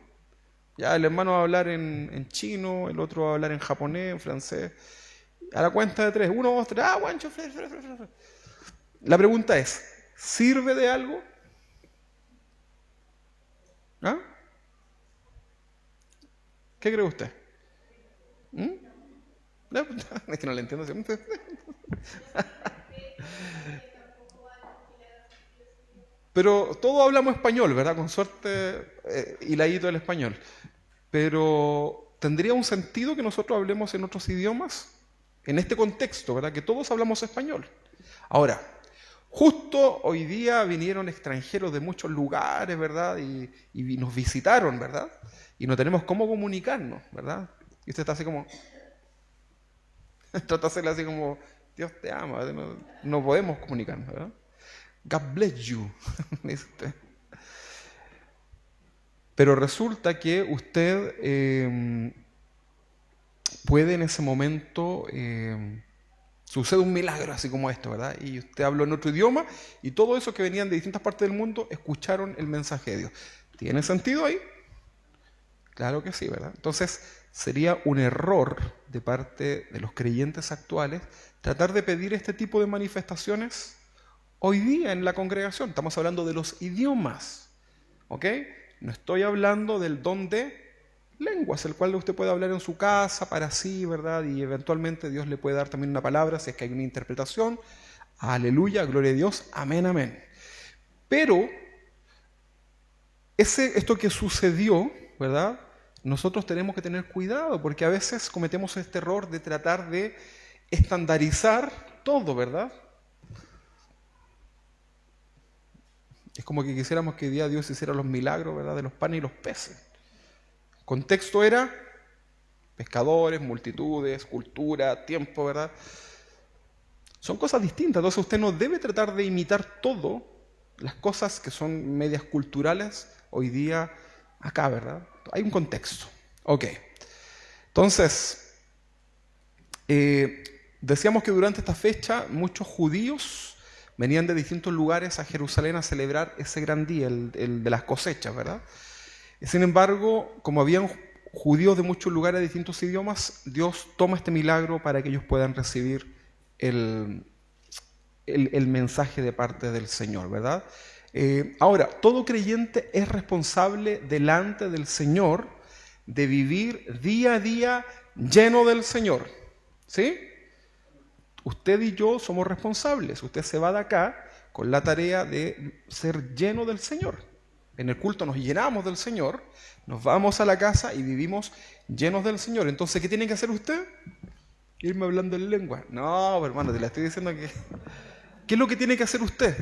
Ya el hermano va a hablar en chino, el otro va a hablar en japonés, en francés. A la cuenta de 3, 1, 2, 3, guancho, La pregunta es, ¿sirve de algo? ¿Ah? ¿Qué cree usted? Es que no le entiendo siempre. Pero todos hablamos español, ¿verdad? Con suerte, hiladito el español. Pero ¿tendría un sentido que nosotros hablemos en otros idiomas? En este contexto, ¿verdad? Que todos hablamos español. Ahora, justo hoy día vinieron extranjeros de muchos lugares, ¿verdad? Y nos visitaron, ¿verdad? Y no tenemos cómo comunicarnos, ¿verdad? Y usted está así como... Trata de hacerle así como, Dios te ama, no podemos comunicarnos, ¿verdad? God bless you, dice usted. Pero resulta que usted puede en ese momento, sucede un milagro así como esto, ¿verdad? Y usted habló en otro idioma y todos esos que venían de distintas partes del mundo escucharon el mensaje de Dios. ¿Tiene sentido ahí? Claro que sí, ¿verdad? Entonces sería un error de parte de los creyentes actuales tratar de pedir este tipo de manifestaciones hoy día en la congregación. Estamos hablando de los idiomas, ¿ok? No estoy hablando del don de lenguas, el cual usted puede hablar en su casa para sí, ¿verdad? Y eventualmente Dios le puede dar también una palabra si es que hay una interpretación. Aleluya, gloria a Dios, amén, amén. Pero esto que sucedió, ¿verdad? Nosotros tenemos que tener cuidado porque a veces cometemos este error de tratar de estandarizar todo, ¿verdad? Es como que quisiéramos que Dios hiciera los milagros, ¿verdad? De los panes y los peces. El contexto era pescadores, multitudes, cultura, tiempo, ¿verdad? Son cosas distintas. Entonces usted no debe tratar de imitar todo las cosas que son medias culturales hoy día acá, ¿verdad? Hay un contexto. Ok. Entonces, decíamos que durante esta fecha muchos judíos venían de distintos lugares a Jerusalén a celebrar ese gran día, el de las cosechas, ¿verdad? Sin embargo, como habían judíos de muchos lugares de distintos idiomas, Dios toma este milagro para que ellos puedan recibir el mensaje de parte del Señor, ¿verdad? Ahora, todo creyente es responsable delante del Señor de vivir día a día lleno del Señor, ¿sí? Usted y yo somos responsables. Usted se va de acá con la tarea de ser lleno del Señor. En el culto nos llenamos del Señor, nos vamos a la casa y vivimos llenos del Señor. Entonces, ¿qué tiene que hacer usted? Irme hablando en lengua. No, hermano, te la estoy diciendo que... ¿Qué es lo que tiene que hacer usted?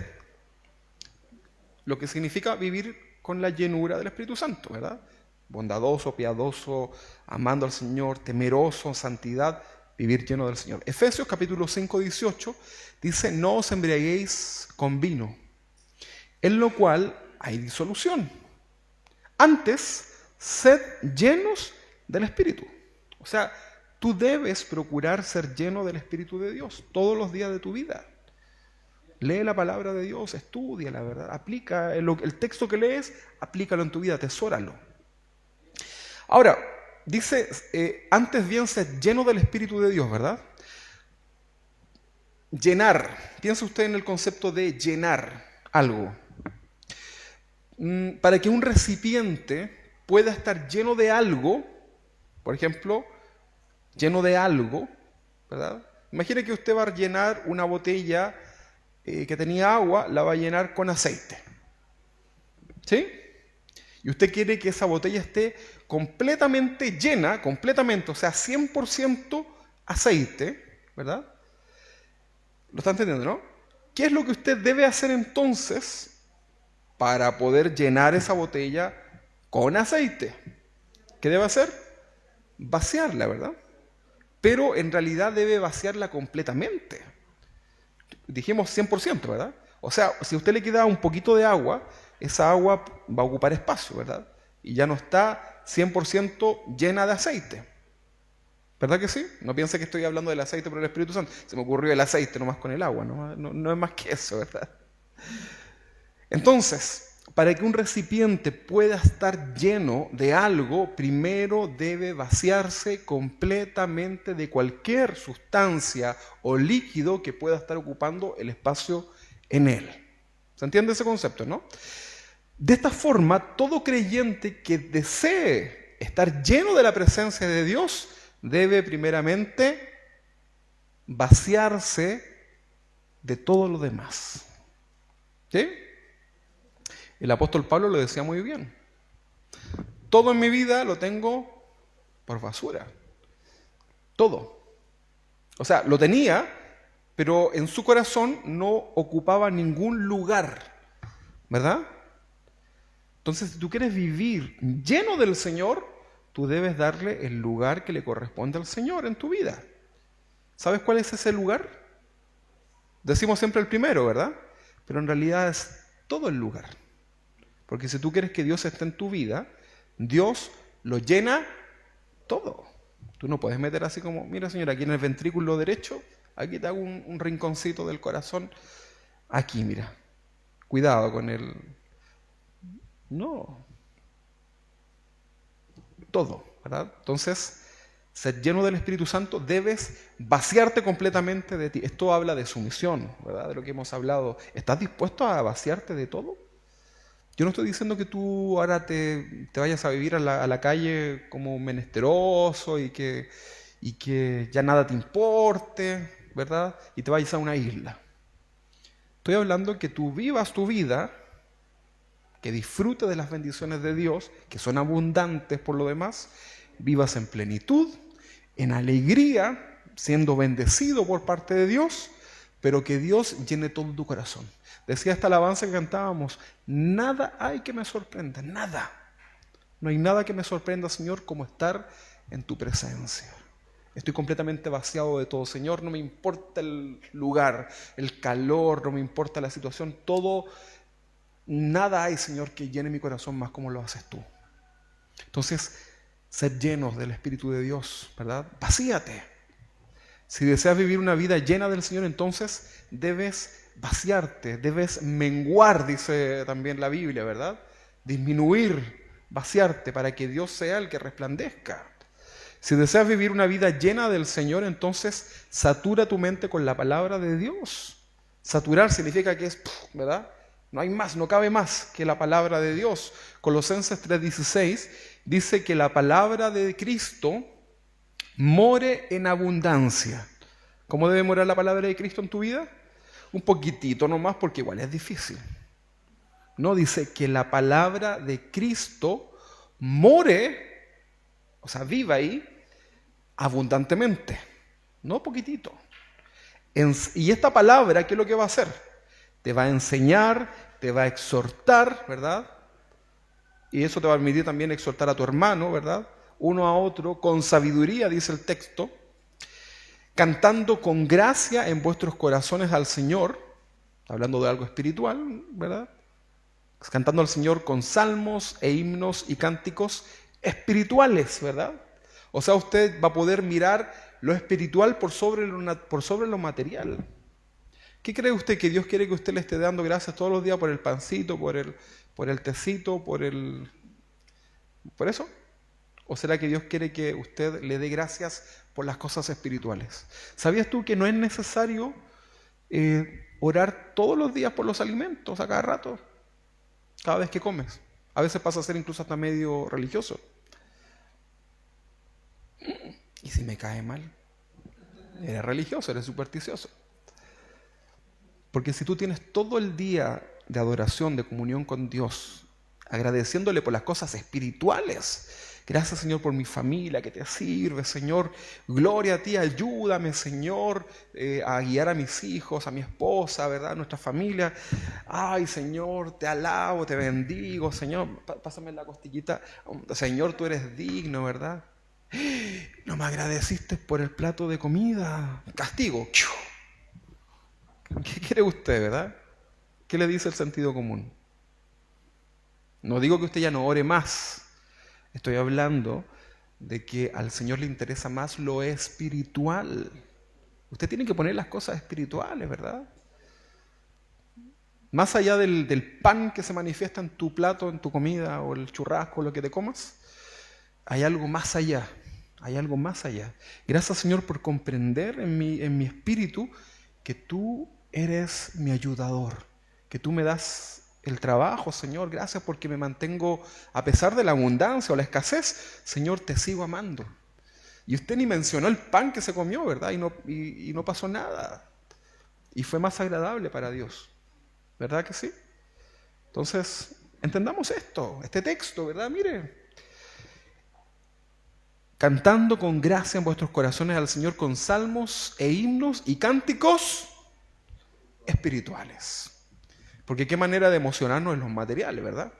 Lo que significa vivir con la llenura del Espíritu Santo, ¿verdad? Bondadoso, piadoso, amando al Señor, temeroso, santidad, vivir lleno del Señor. Efesios capítulo 5, 18 dice, no os embriaguéis con vino, en lo cual hay disolución. Antes, sed llenos del Espíritu. O sea, tú debes procurar ser lleno del Espíritu de Dios todos los días de tu vida. Lee la palabra de Dios, estudia la verdad, aplica el texto que lees, aplícalo en tu vida, atesóralo. Ahora, dice, antes bien sed lleno del Espíritu de Dios, ¿verdad? Llenar. Piensa usted en el concepto de llenar algo. Para que un recipiente pueda estar lleno de algo, por ejemplo, lleno de algo, ¿verdad? Imagine que usted va a llenar una botella que tenía agua, la va a llenar con aceite. ¿Sí? Y usted quiere que esa botella esté completamente llena, o sea, 100% aceite, ¿verdad? ¿Lo está entendiendo, no? ¿Qué es lo que usted debe hacer entonces para poder llenar esa botella con aceite? ¿Qué debe hacer? Vaciarla, ¿verdad? Pero en realidad debe vaciarla completamente. Dijimos 100%, ¿verdad? O sea, si a usted le queda un poquito de agua, esa agua va a ocupar espacio, ¿verdad? Y ya no está 100% llena de aceite. ¿Verdad que sí? No piense que estoy hablando del aceite por el Espíritu Santo. Se me ocurrió el aceite nomás con el agua, no es más que eso, ¿verdad? Entonces, para que un recipiente pueda estar lleno de algo, primero debe vaciarse completamente de cualquier sustancia o líquido que pueda estar ocupando el espacio en él. ¿Se entiende ese concepto, no? De esta forma, todo creyente que desee estar lleno de la presencia de Dios, debe primeramente vaciarse de todo lo demás. ¿Sí? El apóstol Pablo lo decía muy bien. Todo en mi vida lo tengo por basura. Todo. O sea, lo tenía, pero en su corazón no ocupaba ningún lugar. ¿Verdad? Entonces, si tú quieres vivir lleno del Señor, tú debes darle el lugar que le corresponde al Señor en tu vida. ¿Sabes cuál es ese lugar? Decimos siempre el primero, ¿verdad? Pero en realidad es todo el lugar. Porque si tú quieres que Dios esté en tu vida, Dios lo llena todo. Tú no puedes meter así como, mira Señor, aquí en el ventrículo derecho, aquí te hago un rinconcito del corazón. Aquí, mira. Cuidado con el... No. Todo, ¿verdad? Entonces, ser lleno del Espíritu Santo, debes vaciarte completamente de ti. Esto habla de sumisión, ¿verdad? De lo que hemos hablado. ¿Estás dispuesto a vaciarte de todo? Yo no estoy diciendo que tú ahora te vayas a vivir a la calle como menesteroso y que ya nada te importe, ¿verdad? Y te vayas a una isla. Estoy hablando que tú vivas tu vida, que disfrutes de las bendiciones de Dios, que son abundantes por lo demás, vivas en plenitud, en alegría, siendo bendecido por parte de Dios, pero que Dios llene todo tu corazón. Decía esta alabanza que cantábamos, nada hay que me sorprenda, nada. No hay nada que me sorprenda, Señor, como estar en tu presencia. Estoy completamente vaciado de todo, Señor, no me importa el lugar, el calor, no me importa la situación, todo, nada hay, Señor, que llene mi corazón más como lo haces tú. Entonces, ser llenos del Espíritu de Dios, ¿verdad? Vacíate. Si deseas vivir una vida llena del Señor, entonces debes vaciarte, debes menguar, dice también la Biblia, ¿verdad? Disminuir, vaciarte para que Dios sea el que resplandezca. Si deseas vivir una vida llena del Señor, entonces satura tu mente con la palabra de Dios. Saturar significa que es, ¿verdad? No hay más, no cabe más que la palabra de Dios. Colosenses 3:16 dice que la palabra de Cristo more en abundancia. ¿Cómo debe morar la palabra de Cristo en tu vida? Un poquitito nomás, porque igual es difícil. No, dice que la palabra de Cristo more, o sea, viva ahí, abundantemente. No poquitito. Y esta palabra, ¿qué es lo que va a hacer? Te va a enseñar, te va a exhortar, ¿verdad? Y eso te va a permitir también exhortar a tu hermano, ¿verdad? Uno a otro, con sabiduría, dice el texto, cantando con gracia en vuestros corazones al Señor, hablando de algo espiritual, ¿verdad? Cantando al Señor con salmos e himnos y cánticos espirituales, ¿verdad? O sea, usted va a poder mirar lo espiritual por sobre lo material. ¿Qué cree usted que Dios quiere que usted le esté dando gracias todos los días por el pancito, por el tecito, por eso? ¿O será que Dios quiere que usted le dé gracias por las cosas espirituales? ¿Sabías tú que no es necesario orar todos los días por los alimentos a cada rato? Cada vez que comes. A veces pasa a ser incluso hasta medio religioso. ¿Y si me cae mal? Eres religioso, eres supersticioso. Porque si tú tienes todo el día de adoración, de comunión con Dios, agradeciéndole por las cosas espirituales, gracias Señor por mi familia que te sirve, Señor, gloria a ti, ayúdame Señor a guiar a mis hijos, a mi esposa, ¿verdad? A nuestra familia. Ay Señor, te alabo, te bendigo, Señor, pásame la costillita, Señor, tú eres digno, ¿verdad? No me agradeciste por el plato de comida, castigo. ¿Qué quiere usted, verdad? ¿Qué le dice el sentido común? No digo que usted ya no ore más. Estoy hablando de que al Señor le interesa más lo espiritual. Usted tiene que poner las cosas espirituales, ¿verdad? Más allá del pan que se manifiesta en tu plato, en tu comida, o el churrasco, lo que te comas, hay algo más allá. Hay algo más allá. Gracias, Señor, por comprender en mi espíritu que tú eres mi ayudador, que tú me das el trabajo, Señor, gracias porque me mantengo a pesar de la abundancia o la escasez. Señor, te sigo amando. Y usted ni mencionó el pan que se comió, ¿verdad? Y no pasó nada. Y fue más agradable para Dios. ¿Verdad que sí? Entonces, entendamos esto, este texto, ¿verdad? Mire. Cantando con gracia en vuestros corazones al Señor con salmos e himnos y cánticos espirituales. Porque qué manera de emocionarnos en los materiales, ¿verdad?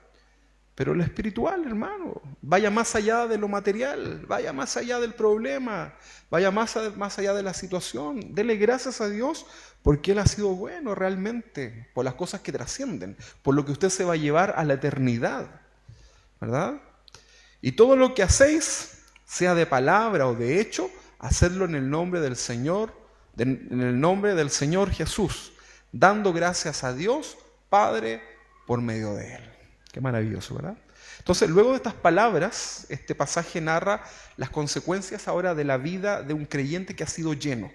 Pero lo espiritual, hermano, vaya más allá de lo material, vaya más allá del problema, vaya más allá de la situación. Dele gracias a Dios porque Él ha sido bueno realmente, por las cosas que trascienden, por lo que usted se va a llevar a la eternidad, ¿verdad? Y todo lo que hacéis, sea de palabra o de hecho, hacedlo en el nombre del Señor, en el nombre del Señor Jesús, dando gracias a Dios Padre por medio de Él. Qué maravilloso, ¿verdad? Entonces, luego de estas palabras, este pasaje narra las consecuencias ahora de la vida de un creyente que ha sido lleno,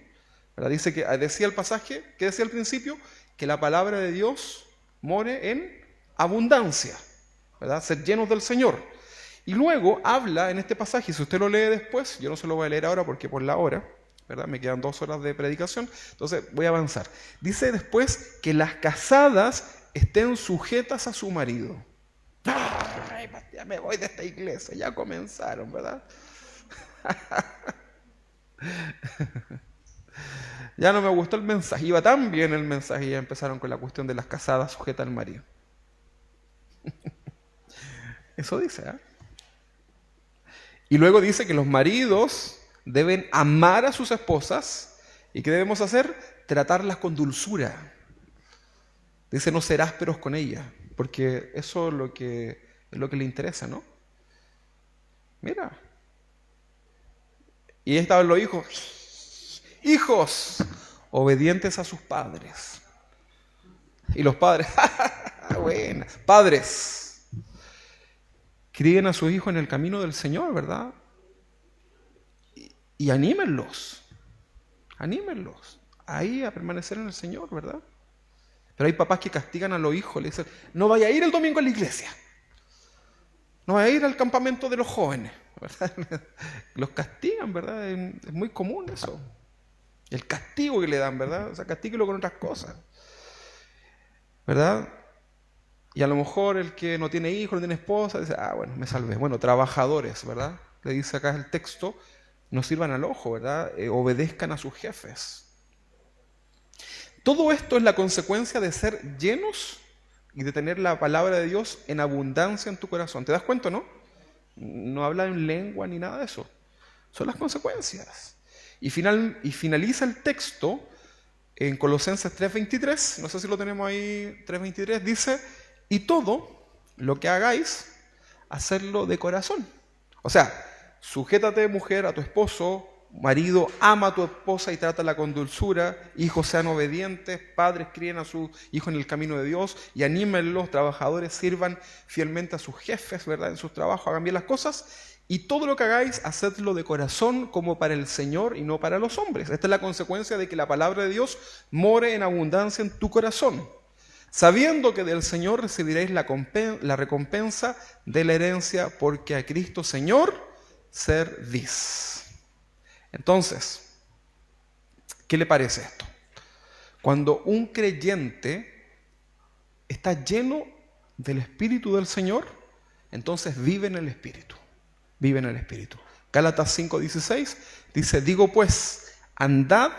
¿verdad? Decía el pasaje, ¿qué decía al principio? Que la palabra de Dios more en abundancia, ¿verdad? Ser llenos del Señor. Y luego habla en este pasaje, si usted lo lee después, yo no se lo voy a leer ahora porque por la hora, ¿verdad? Me quedan 2 horas de predicación, entonces voy a avanzar. Dice después que las casadas estén sujetas a su marido. Ay, ya me voy de esta iglesia, ya comenzaron, ¿verdad? Ya no me gustó el mensaje, iba tan bien el mensaje y ya empezaron con la cuestión de las casadas sujetas al marido. Eso dice, ¿eh? Y luego dice que los maridos deben amar a sus esposas y ¿qué debemos hacer? Tratarlas con dulzura. Dice, no ser ásperos con ellas, porque eso es lo que le interesa, ¿no? Mira. Y estaban los hijos, obedientes a sus padres. Y los padres, bueno, padres, críen a sus hijos en el camino del Señor, ¿verdad? Y anímenlos ahí a permanecer en el Señor, ¿verdad? Pero hay papás que castigan a los hijos, le dicen, no vaya a ir el domingo a la iglesia, no vaya a ir al campamento de los jóvenes, ¿verdad? Los castigan, ¿verdad? Es muy común eso. El castigo que le dan, ¿verdad? O sea, castíguelo con otras cosas, ¿verdad? Y a lo mejor el que no tiene hijos, no tiene esposa, dice, bueno, me salvé. Bueno, trabajadores, ¿verdad? Le dice acá el texto, no sirvan al ojo, ¿verdad? Obedezcan a sus jefes. Todo esto es la consecuencia de ser llenos y de tener la palabra de Dios en abundancia en tu corazón. ¿Te das cuenta, no? No habla en lengua ni nada de eso. Son las consecuencias. Y finaliza el texto en Colosenses 3:23. No sé si lo tenemos ahí, 3:23. Dice, y todo lo que hagáis, hacerlo de corazón. O sea, sujétate, mujer, a tu esposo. Marido, ama a tu esposa y trátala con dulzura. Hijos, sean obedientes. Padres, críen a sus hijos en el camino de Dios y anímenlos. Trabajadores, sirvan fielmente a sus jefes, ¿verdad? En sus trabajos, hagan bien las cosas. Y todo lo que hagáis, hacedlo de corazón como para el Señor y no para los hombres. Esta es la consecuencia de que la palabra de Dios more en abundancia en tu corazón, sabiendo que del Señor recibiréis la recompensa de la herencia, porque a Cristo Señor servís. Entonces, ¿qué le parece esto? Cuando un creyente está lleno del Espíritu del Señor, entonces vive en el Espíritu. Vive en el Espíritu. Gálatas 5:16 dice, digo pues, andad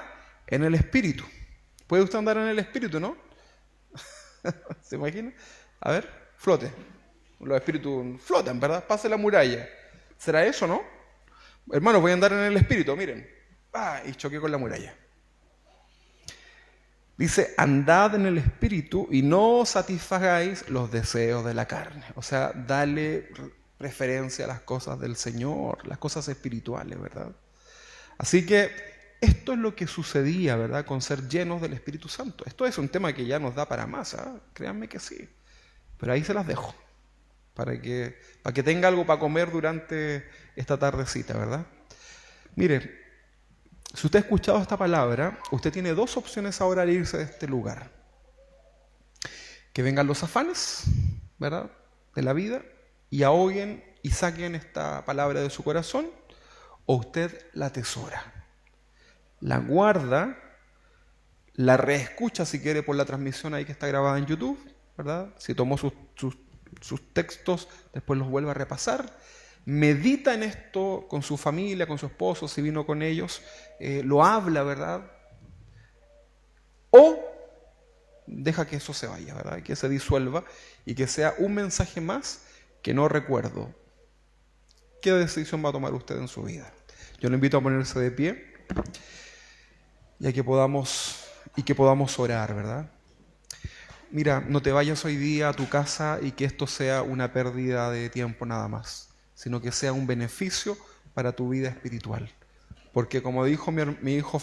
en el Espíritu. ¿Puede usted andar en el Espíritu, no? ¿Se imagina? A ver, flote. Los espíritus flotan, ¿verdad? Pase la muralla. ¿Será eso, no? Hermanos, voy a andar en el Espíritu, miren. Y choqué con la muralla. Dice, andad en el Espíritu y no satisfagáis los deseos de la carne. O sea, dale preferencia a las cosas del Señor, las cosas espirituales, ¿verdad? Así que esto es lo que sucedía, ¿verdad? Con ser llenos del Espíritu Santo. Esto es un tema que ya nos da para más, ¿eh? Créanme que sí. Pero ahí se las dejo. Para que tenga algo para comer durante esta tardecita, ¿verdad? Mire, si usted ha escuchado esta palabra, usted tiene 2 opciones ahora al irse de este lugar. Que vengan los afanes, ¿verdad?, de la vida y ahoguen y saquen esta palabra de su corazón, o usted la atesora, la guarda, la reescucha si quiere por la transmisión ahí que está grabada en YouTube, ¿verdad? Si tomó sus textos, después los vuelve a repasar, medita en esto con su familia, con su esposo, si vino con ellos, lo habla, ¿verdad? O deja que eso se vaya, ¿verdad? Que se disuelva y que sea un mensaje más que no recuerdo. ¿Qué decisión va a tomar usted en su vida? Yo lo invito a ponerse de pie y a que podamos orar, ¿verdad? Mira, no te vayas hoy día a tu casa y que esto sea una pérdida de tiempo nada más, sino que sea un beneficio para tu vida espiritual. Porque como dijo mi hijo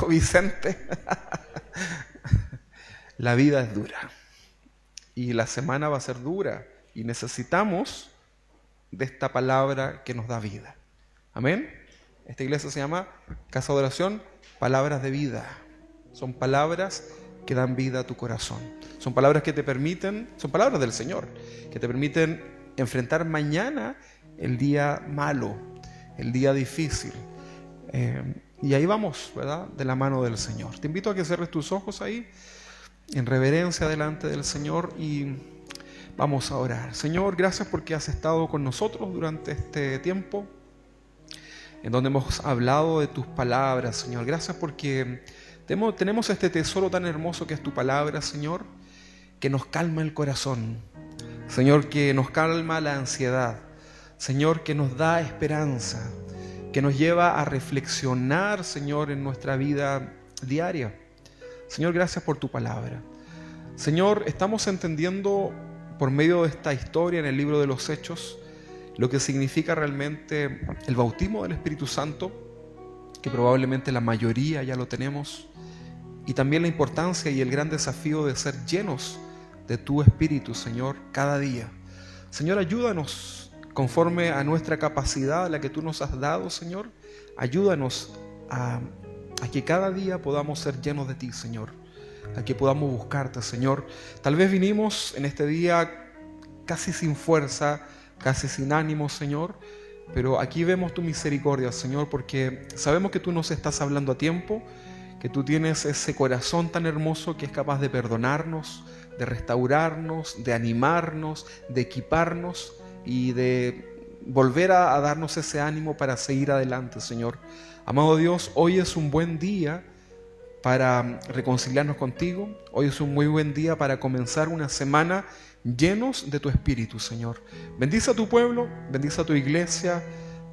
Vicente, la vida es dura y la semana va a ser dura y necesitamos de esta palabra que nos da vida. Amén. Esta iglesia se llama Casa de Oración, Palabras de Vida. Son palabras que dan vida a tu corazón. Son palabras que te permiten, son palabras del Señor, que te permiten enfrentar mañana el día malo, el día difícil. Y ahí vamos, ¿verdad?, de la mano del Señor. Te invito a que cierres tus ojos ahí, en reverencia delante del Señor, y vamos a orar. Señor, gracias porque has estado con nosotros durante este tiempo, en donde hemos hablado de tus palabras, Señor. Gracias porque tenemos este tesoro tan hermoso que es tu palabra, Señor, que nos calma el corazón, Señor, que nos calma la ansiedad, Señor, que nos da esperanza, que nos lleva a reflexionar, Señor, en nuestra vida diaria. Señor, gracias por tu palabra. Señor, estamos entendiendo por medio de esta historia en el libro de los Hechos lo que significa realmente el bautismo del Espíritu Santo, que probablemente la mayoría ya lo tenemos, y también la importancia y el gran desafío de ser llenos de tu Espíritu, Señor, cada día. Señor, ayúdanos conforme a nuestra capacidad, la que tú nos has dado, Señor. Ayúdanos a que cada día podamos ser llenos de ti, Señor, a que podamos buscarte, Señor. Tal vez vinimos en este día casi sin fuerza, casi sin ánimo, Señor, pero aquí vemos tu misericordia, Señor, porque sabemos que tú nos estás hablando a tiempo, que tú tienes ese corazón tan hermoso que es capaz de perdonarnos, de restaurarnos, de animarnos, de equiparnos y de volver a darnos ese ánimo para seguir adelante, Señor. Amado Dios, hoy es un buen día para reconciliarnos contigo. Hoy es un muy buen día para comenzar una semana llenos de tu Espíritu, Señor. Bendice a tu pueblo, bendice a tu iglesia,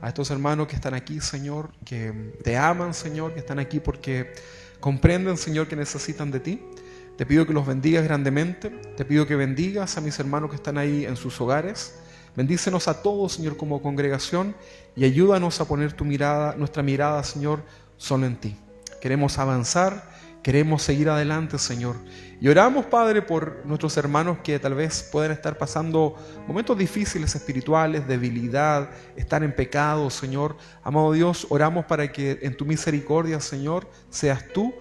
a estos hermanos que están aquí, Señor, que te aman, Señor, que están aquí porque comprenden, Señor, que necesitan de ti. Te pido que los bendigas grandemente. Te pido que bendigas a mis hermanos que están ahí en sus hogares. Bendícenos a todos, Señor, como congregación, y ayúdanos a poner nuestra mirada, Señor, solo en ti. Queremos avanzar, queremos seguir adelante, Señor. Y oramos, Padre, por nuestros hermanos que tal vez puedan estar pasando momentos difíciles espirituales, debilidad, estar en pecado, Señor. Amado Dios, oramos para que en tu misericordia, Señor, seas tú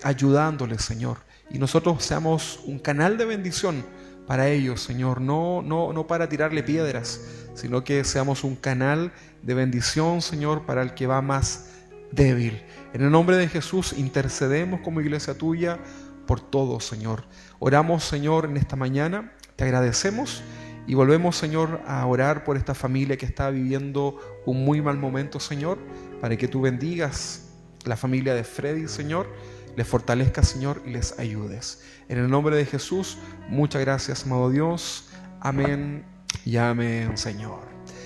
ayudándoles, Señor. Y nosotros seamos un canal de bendición para ellos, Señor. No para tirarle piedras, sino que seamos un canal de bendición, Señor, para el que va más débil. En el nombre de Jesús intercedemos como iglesia tuya por todo, Señor. Oramos, Señor, en esta mañana, te agradecemos y volvemos, Señor, a orar por esta familia que está viviendo un muy mal momento, Señor, para que tú bendigas la familia de Freddy, Señor, les fortalezcas, Señor, y les ayudes. En el nombre de Jesús, muchas gracias, amado Dios. Amén y amén, Señor.